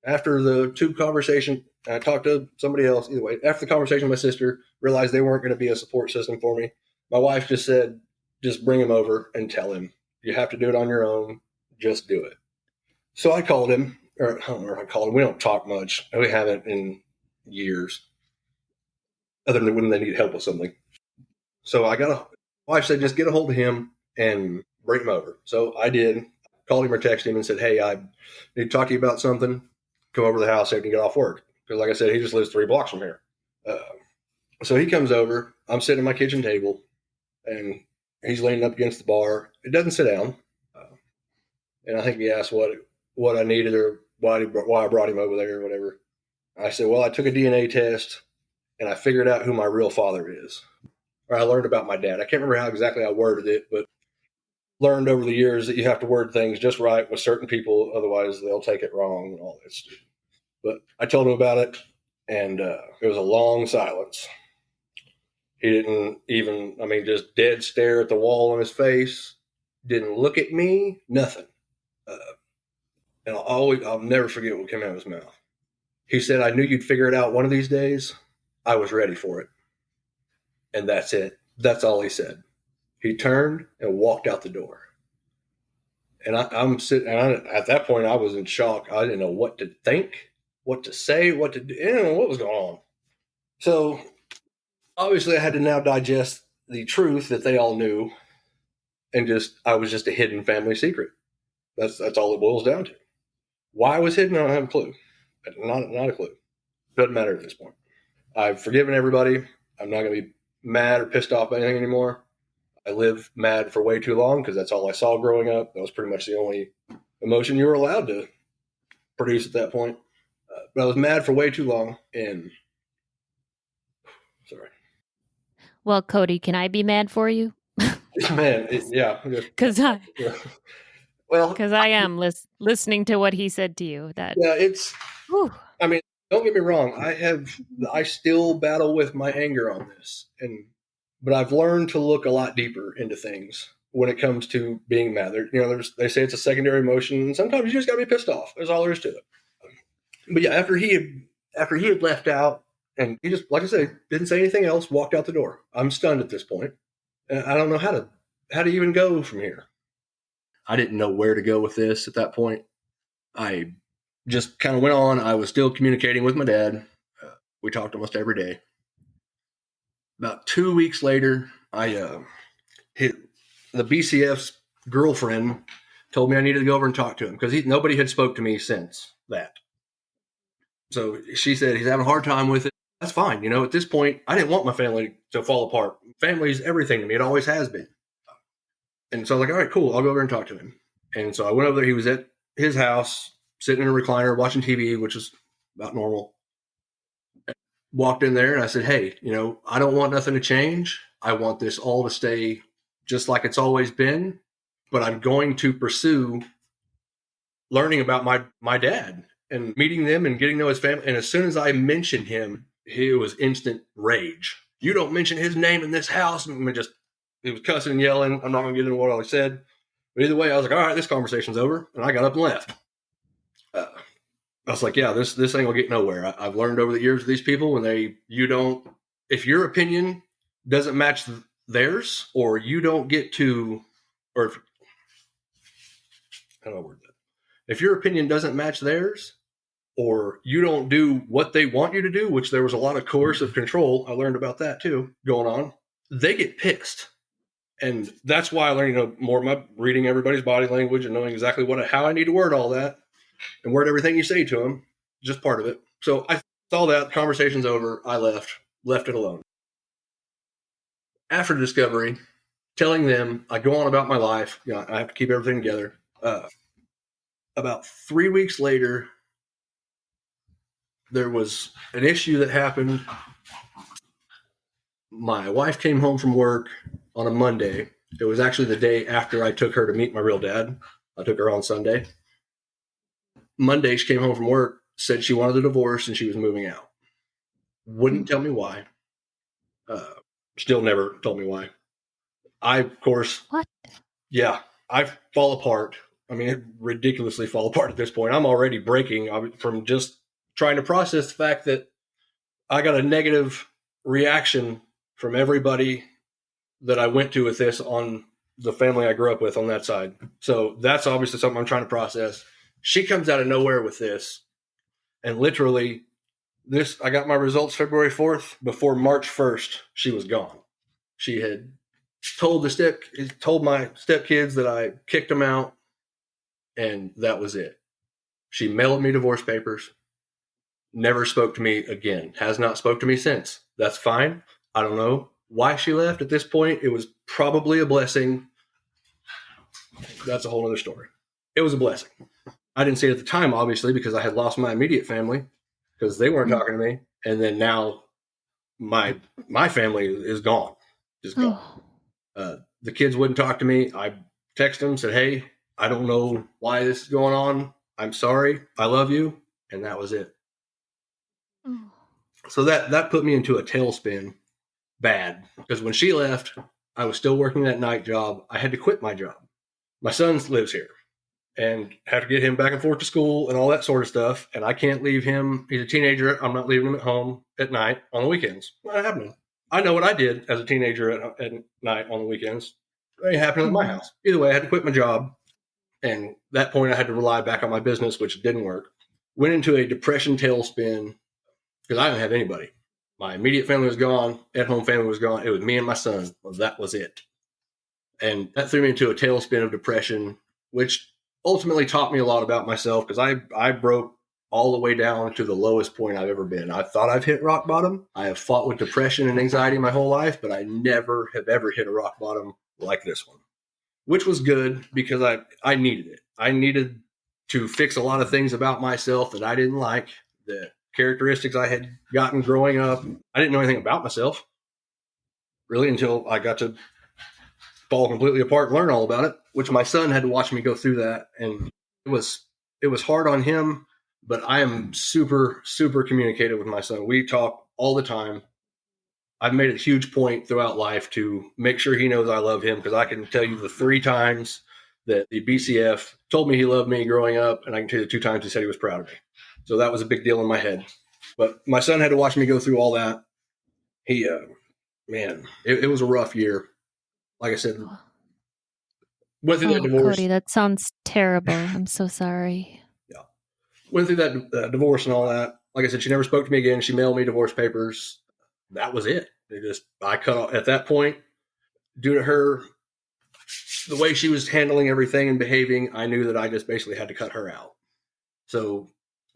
after the tube conversation, I talked to somebody else. Either way, after the conversation with my sister, realized they weren't going to be a support system for me. My wife just said, just bring him over and tell him. You have to do it on your own. Just do it. So I called him, or I don't know if I called him. We don't talk much. We haven't in years, other than when they need help with something. So wife said, just get a hold of him and bring him over. So I did. Called him or texted him and said, hey, I need to talk to you about something. Come over to the house after you get off work. Because like I said, he just lives 3 blocks from here. So he comes over. I'm sitting at my kitchen table, and he's leaning up against the bar. It doesn't sit down. And I think he asked what I needed or why I brought him over there or whatever. I said, well, I took a DNA test, and I figured out who my real father is. Or I learned about my dad. I can't remember how exactly I worded it, but learned over the years that you have to word things just right with certain people, otherwise they'll take it wrong and all that stuff. But I told him about it, and it was a long silence. He didn't even, just dead stare at the wall on his face, didn't look at me, nothing. And I'll never forget what came out of his mouth. He said, I knew you'd figure it out one of these days. I was ready for it. And that's it. That's all he said. He turned and walked out the door. And I'm sitting, and at that point, I was in shock. I didn't know what to think, what to say, what to do. I didn't know what was going on. So obviously, I had to now digest the truth that they all knew, and I was just a hidden family secret. That's all it boils down to. Why I was hidden, I don't have a clue. Not a clue. Doesn't matter at this point. I've forgiven everybody. I'm not going to be mad or pissed off by anything anymore. I lived mad for way too long because that's all I saw growing up. That was pretty much the only emotion you were allowed to produce at that point. But I was mad for way too long. And sorry. Well, Cody, can I be mad for you? Man, yeah. Because Well, I am listening to what he said to you. That yeah, don't get me wrong. I still battle with my anger on this, but I've learned to look a lot deeper into things when it comes to being mad. They say it's a secondary emotion, and sometimes you just got to be pissed off. That's all there is to it. But yeah, after he had left out, and he just, like I said, didn't say anything else, walked out the door. I'm stunned at this point. I don't know how to even go from here. I didn't know where to go with this at that point. I just kind of went on. I was still communicating with my dad. We talked almost every day. About 2 weeks later, the BCF's girlfriend told me I needed to go over and talk to him because nobody had spoke to me since that. So she said, he's having a hard time with it. That's fine. At this point, I didn't want my family to fall apart. Family's everything to me. It always has been. And so I was like, all right, cool. I'll go over and talk to him. And so I went over there. He was at his house, sitting in a recliner, watching TV, which is about normal. Walked in there and I said, hey, I don't want nothing to change. I want this all to stay just like it's always been. But I'm going to pursue learning about my dad and meeting them and getting to know his family. And as soon as I mentioned him, it was instant rage. You don't mention his name in this house. And he was cussing and yelling. I'm not going to get into what I said. But either way, I was like, all right, this conversation's over. And I got up and left. I was like, yeah, this ain't gonna get nowhere. I've learned over the years with these people if your opinion doesn't match theirs, or you don't get to, or if, how do I word that? If your opinion doesn't match theirs, or you don't do what they want you to do, which there was a lot of coercive control, I learned about that too going on, they get pissed. And that's why I learned, more of my reading everybody's body language and knowing exactly how I need to word all that and word everything you say to them, just part of it. So I saw that, conversation's over, I left it alone. After discovery, telling them, I go on about my life, I have to keep everything together. About 3 weeks later, there was an issue that happened. My wife came home from work on a Monday. It was actually the day after I took her to meet my real dad. I took her on Sunday. Monday, she came home from work, said she wanted a divorce and she was moving out. Wouldn't tell me why. Still never told me why. I, of course, What? Yeah, I fall apart. I mean, ridiculously fall apart at this point. I'm already breaking from just trying to process the fact that I got a negative reaction from everybody that I went to with this on the family I grew up with on that side. So that's obviously something I'm trying to process. She comes out of nowhere with this. And literally, I got my results February 4th. Before March 1st, she was gone. She had told my stepkids that I kicked them out, and that was it. She mailed me divorce papers, never spoke to me again, has not spoke to me since. That's fine. I don't know why she left at this point. It was probably a blessing. That's a whole other story. It was a blessing. I didn't see it at the time, obviously, because I had lost my immediate family because they weren't talking to me. And then now my family is gone. Just gone. The kids wouldn't talk to me. I texted them, said, hey, I don't know why this is going on. I'm sorry. I love you. And that was it. So that put me into a tailspin bad, because when she left, I was still working that night job. I had to quit my job. My son lives here and have to get him back and forth to school and all that sort of stuff. And I can't leave him. He's a teenager. I'm not leaving him at home at night on the weekends. Not happening. I know what I did as a teenager at night on the weekends. It ain't happening at my house. Either way, I had to quit my job. And at that point, I had to rely back on my business, which didn't work. Went into a depression tailspin because I didn't have anybody. My immediate family was gone. At-home family was gone. It was me and my son. Well, that was it. And that threw me into a tailspin of depression, which ultimately taught me a lot about myself, because I broke all the way down to the lowest point I've ever been. I thought I've hit rock bottom. I have fought with depression and anxiety my whole life, but I never have ever hit a rock bottom like this one, which was good because I needed it. I needed to fix a lot of things about myself that I didn't like, the characteristics I had gotten growing up. I didn't know anything about myself really until I got to fall completely apart and learn all about it, which my son had to watch me go through that. And it was hard on him, but I am super, super communicative with my son. We talk all the time. I've made a huge point throughout life to make sure he knows I love him, because I can tell you the 3 times that the BCF told me he loved me growing up, and I can tell you the 2 times he said he was proud of me. So that was a big deal in my head. But my son had to watch me go through all that. He, it was a rough year. Like I said, went through that divorce. Cody, that sounds terrible. I'm so sorry. Yeah. Went through that divorce and all that. Like I said, she never spoke to me again. She mailed me divorce papers. That was it. I cut off at that point, due to her, the way she was handling everything and behaving. I knew that I just basically had to cut her out. So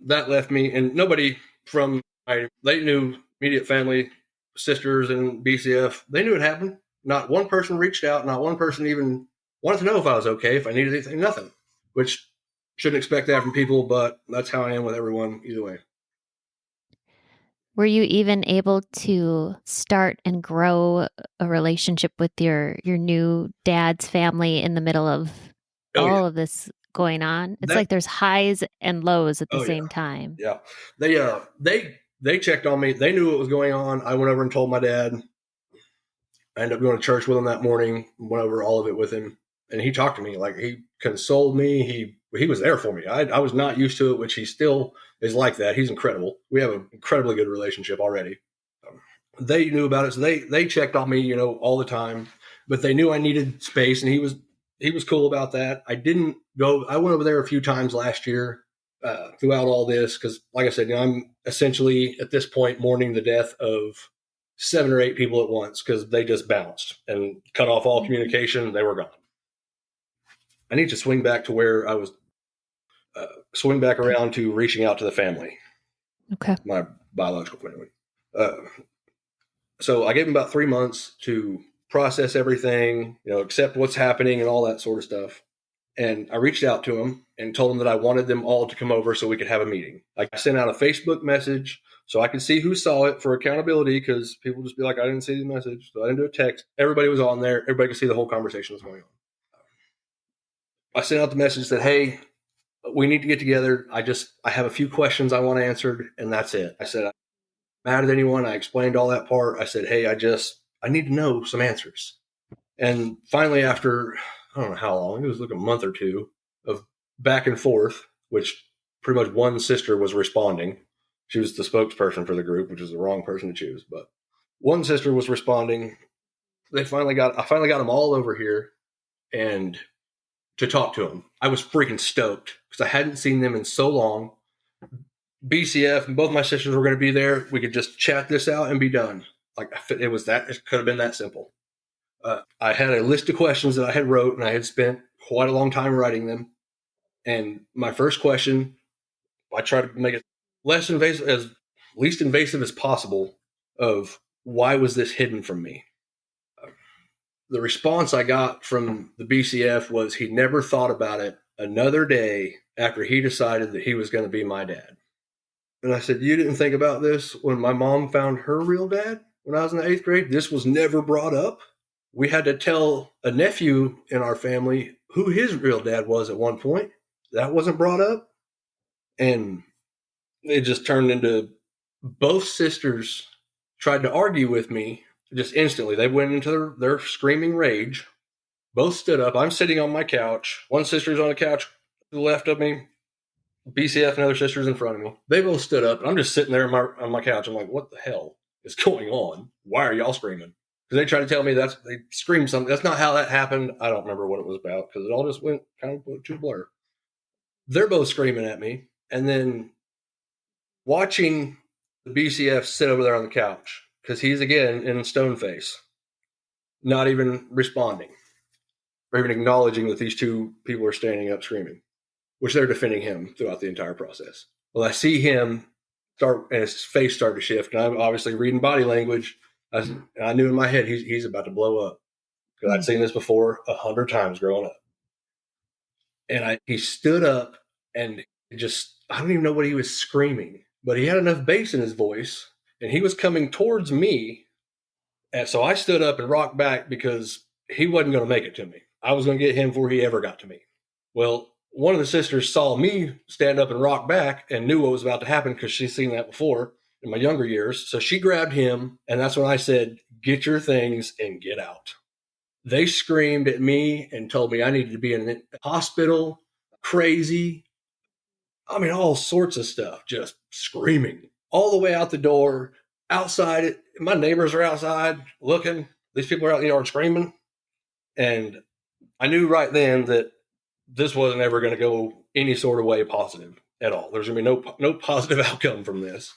that left me, and nobody from they knew, immediate family, sisters and BCF, they knew it happened. Not one person reached out. Not one person even wanted to know if I was okay, if I needed anything, nothing, which shouldn't expect that from people, but that's how I am with everyone either way. Were you even able to start and grow a relationship with your new dad's family in the middle of all of this going on? It's like there's highs and lows at the same time. Yeah. They checked on me. They knew what was going on. I went over and told my dad. I ended up going to church with him that morning, went over all of it with him. And he talked to me, like he consoled me. He was there for me. I was not used to it, which he still is like that. He's incredible. We have an incredibly good relationship already. They knew about it, so they checked on me, all the time. But they knew I needed space, and he was cool about that. I didn't go. I went over there a few times last year throughout all this because, like I said, I'm essentially at this point mourning the death of 7 or 8 people at once because they just bounced and cut off all communication. They were gone. I need to swing back to where I was, swing back around to reaching out to the family. Okay. My biological family. So I gave him about 3 months to process everything, accept what's happening and all that sort of stuff. And I reached out to him and told him that I wanted them all to come over so we could have a meeting. I sent out a Facebook message so I could see who saw it for accountability because people just be like, I didn't see the message. So I didn't do a text. Everybody was on there. Everybody could see the whole conversation was going on. I sent out the message that, hey, we need to get together. I have a few questions I want answered, and that's it. I said, I'm mad at anyone. I explained all that part. I said, hey, I need to know some answers. And finally, after, I don't know how long, it was like a month or two of back and forth, which pretty much one sister was responding. She was the spokesperson for the group, which is the wrong person to choose. But one sister was responding. I finally got them all over here and to talk to them. I was freaking stoked because I hadn't seen them in so long. BCF and both my sisters were going to be there. We could just chat this out and be done. Like it could have been that simple. I had a list of questions that I had wrote, and I had spent quite a long time writing them. And my first question, I tried to make it least invasive as possible of why was this hidden from me? The response I got from the BCF was he never thought about it another day after he decided that he was going to be my dad. And I said, you didn't think about this when my mom found her real dad when I was in the 8th grade? This was never brought up. We had to tell a nephew in our family who his real dad was at one point. That wasn't brought up. And it just turned into both sisters tried to argue with me just instantly. They went into their screaming rage. Both stood up. I'm sitting on my couch. One sister's on the couch to the left of me. BCF and other sisters in front of me. They both stood up. And I'm just sitting there on my couch. I'm like, what the hell is going on? Why are y'all screaming? Because they tried to tell me they screamed something. That's not how that happened. I don't remember what it was about because it all just went kind of to blur. They're both screaming at me. And then watching the BCF sit over there on the couch because he's, again, in stone face, not even responding or even acknowledging that these two people are standing up screaming, which they're defending him throughout the entire process. Well, I see him start, and his face start to shift, and I'm obviously reading body language. I knew in my head he's about to blow up because I'd seen this before 100 times growing up. And he stood up and I don't even know what he was screaming, but he had enough bass in his voice, and he was coming towards me. And so I stood up and rocked back because he wasn't going to make it to me. I was going to get him before he ever got to me. Well, one of the sisters saw me stand up and rock back and knew what was about to happen because she's seen that before in my younger years. So she grabbed him, and that's when I said, get your things and get out. They screamed at me and told me I needed to be in a hospital, crazy. I mean, all sorts of stuff, just screaming all the way out the door, outside. My neighbors are outside looking. These people are out in the yard screaming. And I knew right then that this wasn't ever going to go any sort of way positive at all. There's going to be no positive outcome from this.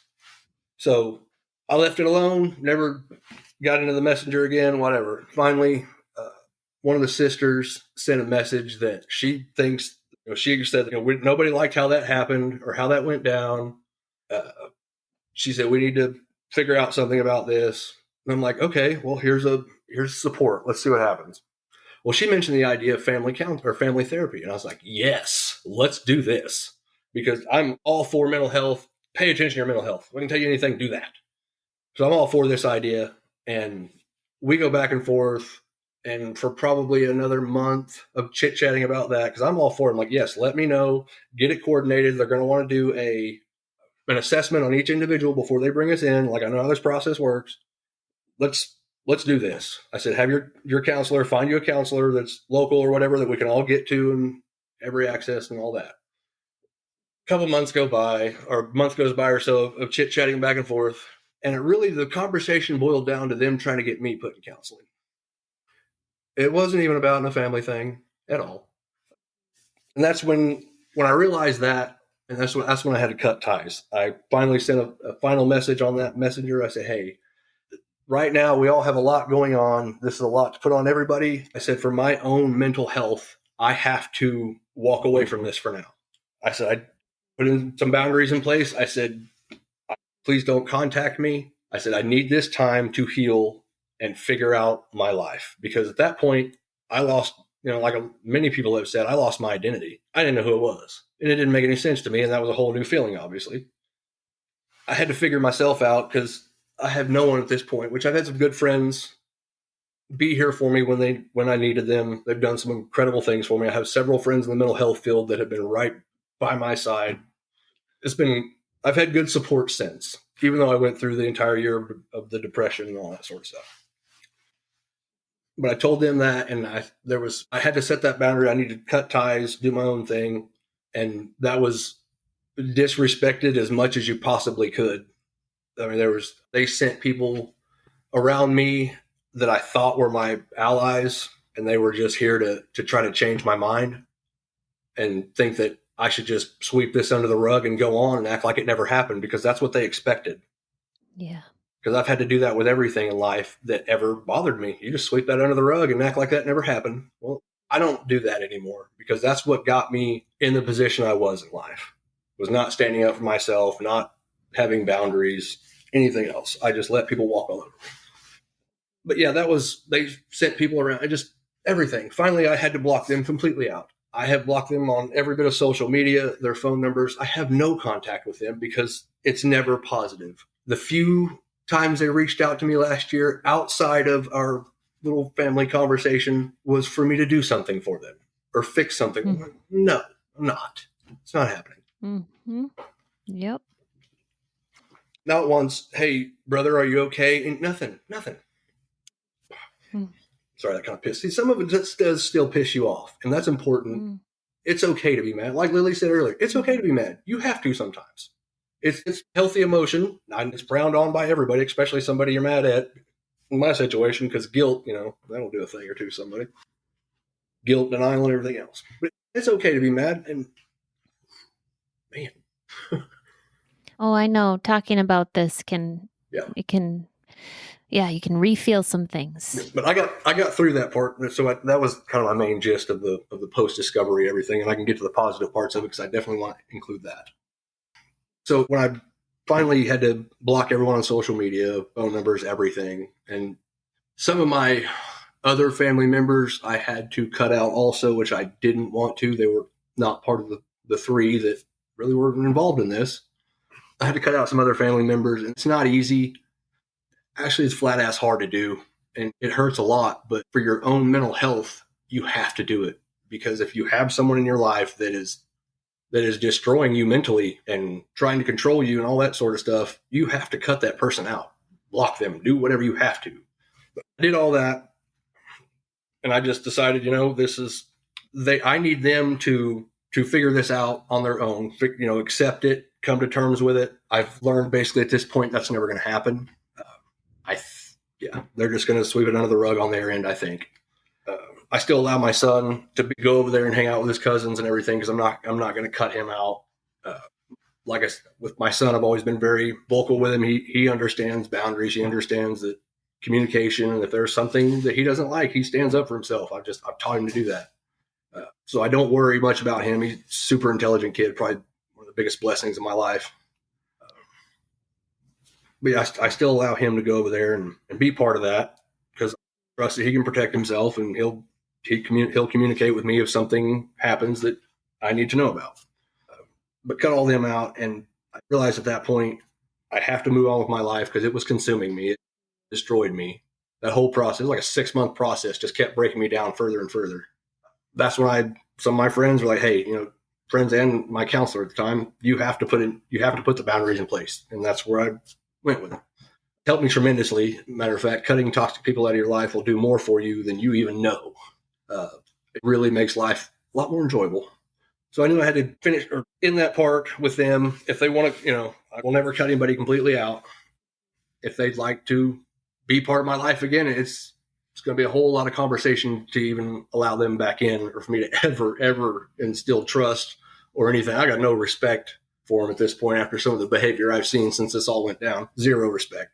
So I left it alone, never got into the messenger again, whatever. Finally, one of the sisters sent a message that she thinks, she said, nobody liked how that happened or how that went down. She said, we need to figure out something about this. And I'm like, okay, well, here's support. Let's see what happens. Well, she mentioned the idea of family counseling or family therapy. And I was like, yes, let's do this because I'm all for mental health. Pay attention to your mental health. I can tell you anything, do that. So I'm all for this idea. And we go back and forth. And for probably another month of chit-chatting about that, because I'm all for it. I'm like, yes, let me know. Get it coordinated. They're going to want to do an assessment on each individual before they bring us in. Like, I know how this process works. Let's let's do this. I said, have your counselor, find you a counselor that's local or whatever that we can all get to and every access and all that. A couple months go by, or a month goes by or so of chit-chatting back and forth. And the conversation boiled down to them trying to get me put in counseling. It wasn't even about a family thing at all. And that's when I realized that, and that's when I had to cut ties. I finally sent a final message on that messenger. I said, hey, right now we all have a lot going on. This is a lot to put on everybody. I said, for my own mental health, I have to walk away from this for now. I said, I put in some boundaries in place. I said, please don't contact me. I said, I need this time to heal and figure out my life. Because at that point, I lost, like many people have said, I lost my identity. I didn't know who it was. And it didn't make any sense to me. And that was a whole new feeling, obviously. I had to figure myself out because I have no one at this point, which I've had some good friends be here for me when I needed them. They've done some incredible things for me. I have several friends in the mental health field that have been right by my side. I've had good support since, even though I went through the entire year of the depression and all that sort of stuff. But I told them that, and I had to set that boundary. I needed to cut ties, do my own thing. And that was disrespected as much as you possibly could. I mean, they sent people around me that I thought were my allies, and they were just here to try to change my mind and think that I should just sweep this under the rug and go on and act like it never happened, because that's what they expected. Yeah. Because I've had to do that with everything in life that ever bothered me. You just sweep that under the rug and act like that never happened. Well, I don't do that anymore, because that's what got me in the position I was in life. Was not standing up for myself, not having boundaries, anything else. I just let people walk all over me. But yeah, they sent people around, just everything. Finally, I had to block them completely out. I have blocked them on every bit of social media, their phone numbers. I have no contact with them because it's never positive. The few times they reached out to me last year outside of our little family conversation was for me to do something for them or fix something. Mm-hmm. No, I'm not. It's not happening. Mm-hmm. Yep. Not once, hey, brother, are you okay? And nothing. Sorry, that kind of pissed. See, some of it does still piss you off, and that's important. It's okay to be mad. Like Lily said earlier, it's okay to be mad. You have to sometimes. It's healthy emotion, and it's frowned on by everybody, especially somebody you're mad at. In my situation, because guilt, that'll do a thing or two to somebody. Guilt, denial, and everything else. But it's okay to be mad, and man. Oh, I know. Talking about this you can refeel some things. But I got through that part, so that was kind of my main gist of the post discovery everything, and I can get to the positive parts of it because I definitely want to include that. So when I finally had to block everyone on social media, phone numbers, everything, and some of my other family members I had to cut out also, which I didn't want to. They were not part of the three that really were involved in this. I had to cut out some other family members, and it's not easy. Actually, it's flat ass hard to do, and it hurts a lot. But for your own mental health, you have to do it, because if you have someone in your life that is destroying you mentally and trying to control you and all that sort of stuff, you have to cut that person out, block them, do whatever you have to. But I did all that, and I just decided, I need them to figure this out on their own, accept it, come to terms with it. I've learned basically at this point that's never going to happen. They're just going to sweep it under the rug on their end, I think. I still allow my son to go over there and hang out with his cousins and everything, because I'm not going to cut him out. Like I said, with my son, I've always been very vocal with him. He understands boundaries. He understands that communication, and if there's something that he doesn't like, he stands up for himself. I've taught him to do that. So I don't worry much about him. He's a super intelligent kid, probably one of the biggest blessings of my life. But yeah, I still allow him to go over there and be part of that, because I trust that he can protect himself, and he'll communicate with me if something happens that I need to know about. But cut all them out, and I realized at that point I have to move on with my life, because it was consuming me. It destroyed me. That whole process, like a 6-month process, just kept breaking me down further and further. That's when some of my friends were like, hey, friends and my counselor at the time, you have to put the boundaries in place. And that's where I went with it. helped me tremendously. Matter of fact, cutting toxic people out of your life will do more for you than you even know. It really makes life a lot more enjoyable. So I knew I had to finish or in that part with them. If they want to, I will never cut anybody completely out. If they'd like to be part of my life again, it's going to be a whole lot of conversation to even allow them back in, or for me to ever instill trust or anything. I got no respect for them at this point after some of the behavior I've seen since this all went down. Zero respect.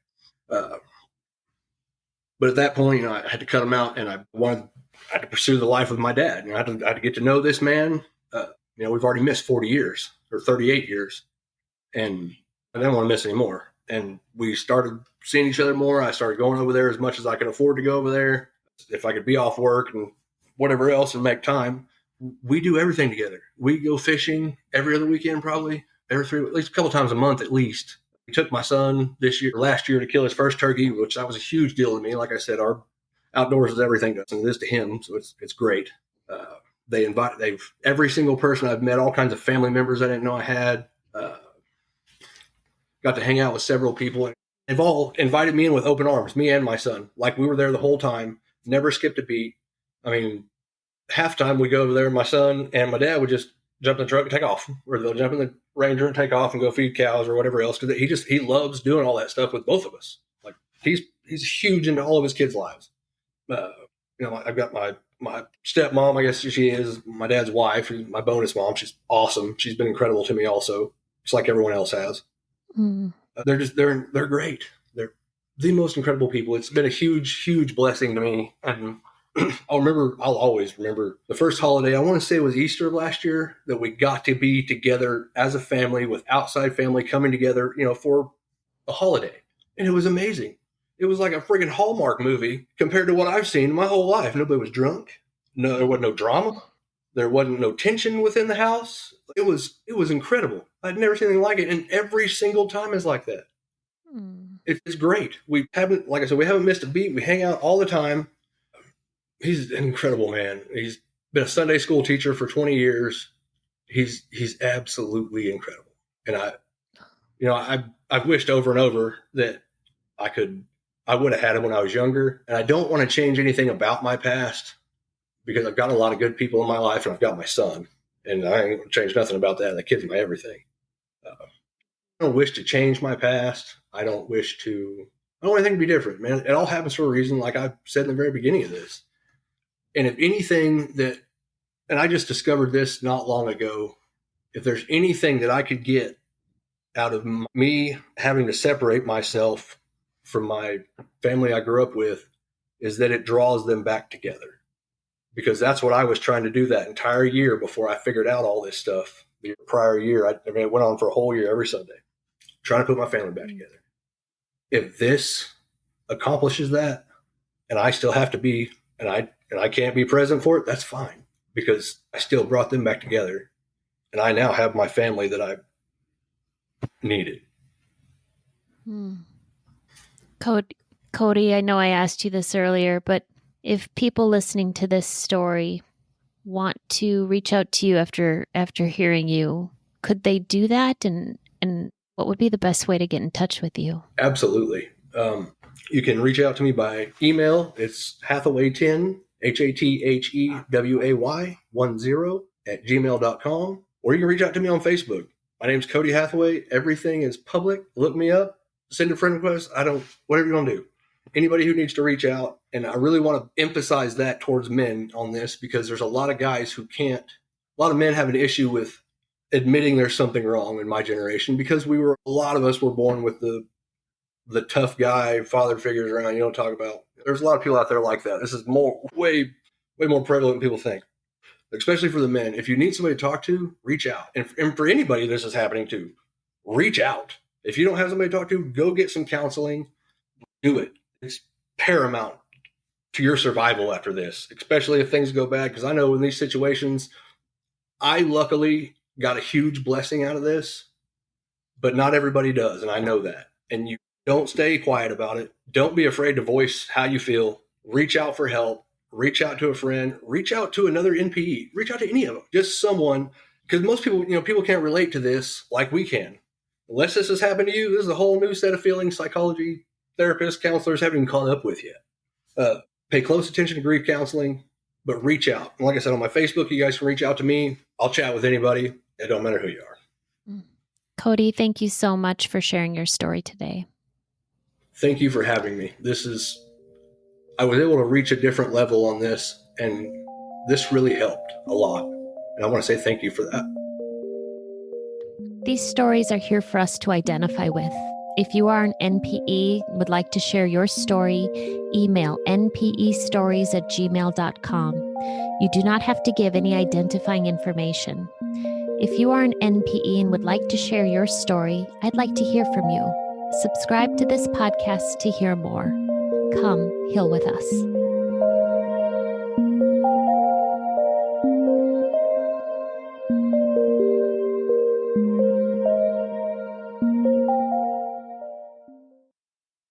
But at that point, I had to cut them out, and I had to pursue the life of my dad. I had to get to know this man. We've already missed 40 years or 38 years, and I didn't want to miss any more. And we started seeing each other more. I started going over there as much as I could afford to go over there. If I could be off work and whatever else and make time, we do everything together. We go fishing every other weekend, probably at least a couple times a month at least. We took my son last year to kill his first turkey, which that was a huge deal to me. Like I said, our outdoors is everything to us, and it is to him. So it's great. Every single person I've met, all kinds of family members I didn't know I had, got to hang out with several people. They've all invited me in with open arms, me and my son. Like we were there the whole time, never skipped a beat. I mean, halftime we go over there, my son and my dad would just jump in the truck and take off, or they'll jump in the Ranger and take off and go feed cows or whatever else. Because he loves doing all that stuff with both of us. Like he's huge into all of his kids' lives. I've got my stepmom, I guess she is my dad's wife, my bonus mom. She's awesome. She's been incredible to me also, just like everyone else has. They're great. They're the most incredible people. It's been a huge blessing to me. And I'll always remember the first holiday. I want to say it was Easter of last year that we got to be together as a family with outside family coming together, for a holiday. And it was amazing. It was like a friggin' Hallmark movie compared to what I've seen my whole life. Nobody was drunk. No, there wasn't no drama. There wasn't no tension within the house. It was incredible. I'd never seen anything like it, and every single time is like that. It's great. We haven't missed a beat. We hang out all the time. He's an incredible man. He's been a Sunday school teacher for 20 years. He's absolutely incredible. And I've wished over and over that I would have had him when I was younger. And I don't want to change anything about my past, because I've got a lot of good people in my life, and I've got my son, and I ain't going to change nothing about that. The kid's my everything. I don't wish to change my past. I don't want anything to be different, man. It all happens for a reason, like I said in the very beginning of this. And if anything and I just discovered this not long ago, if there's anything that I could get out of me having to separate myself from my family I grew up with, is that it draws them back together. Because that's what I was trying to do that entire year before I figured out all this stuff. The prior year, it went on for a whole year every Sunday, trying to put my family back together. If this accomplishes that, and I still have to be, and I can't be present for it, that's fine, because I still brought them back together, and I now have my family that I needed. Cody, I know I asked you this earlier, but if people listening to this story want to reach out to you after hearing you, could they do that? And what would be the best way to get in touch with you? Absolutely. You can reach out to me by email. It's Hathaway10, HATHEWAY 10 @gmail.com. Or you can reach out to me on Facebook. My name's Cody Hathaway. Everything is public. Look me up. Send a friend request. Whatever you want to do. Anybody who needs to reach out. And I really want to emphasize that towards men on this, because there's a lot of guys who can't. A lot of men have an issue with admitting there's something wrong in my generation, because a lot of us were born with the tough guy father figures around. You don't talk about. There's a lot of people out there like that. This is way more prevalent than people think, especially for the men. If you need somebody to talk to, reach out. And for anybody this is happening to, reach out. If you don't have somebody to talk to, go get some counseling. Do it. It's paramount to your survival after this, especially if things go bad. Because I know in these situations, I luckily got a huge blessing out of this, but not everybody does. And I know that. And you don't stay quiet about it. Don't be afraid to voice how you feel. Reach out for help. Reach out to a friend. Reach out to another NPE. Reach out to any of them. Just someone. Because most people, people can't relate to this like we can. Unless this has happened to you, this is a whole new set of feelings, psychology, therapists, counselors haven't even caught up with yet. Pay close attention to grief counseling, but reach out. And like I said, on my Facebook, you guys can reach out to me. I'll chat with anybody. It don't matter who you are. Cody, thank you so much for sharing your story today. Thank you for having me. I was able to reach a different level on this, and this really helped a lot. And I want to say thank you for that. These stories are here for us to identify with. If you are an NPE and would like to share your story, email npestories@gmail.com. You do not have to give any identifying information. If you are an NPE and would like to share your story, I'd like to hear from you. Subscribe to this podcast to hear more. Come heal with us.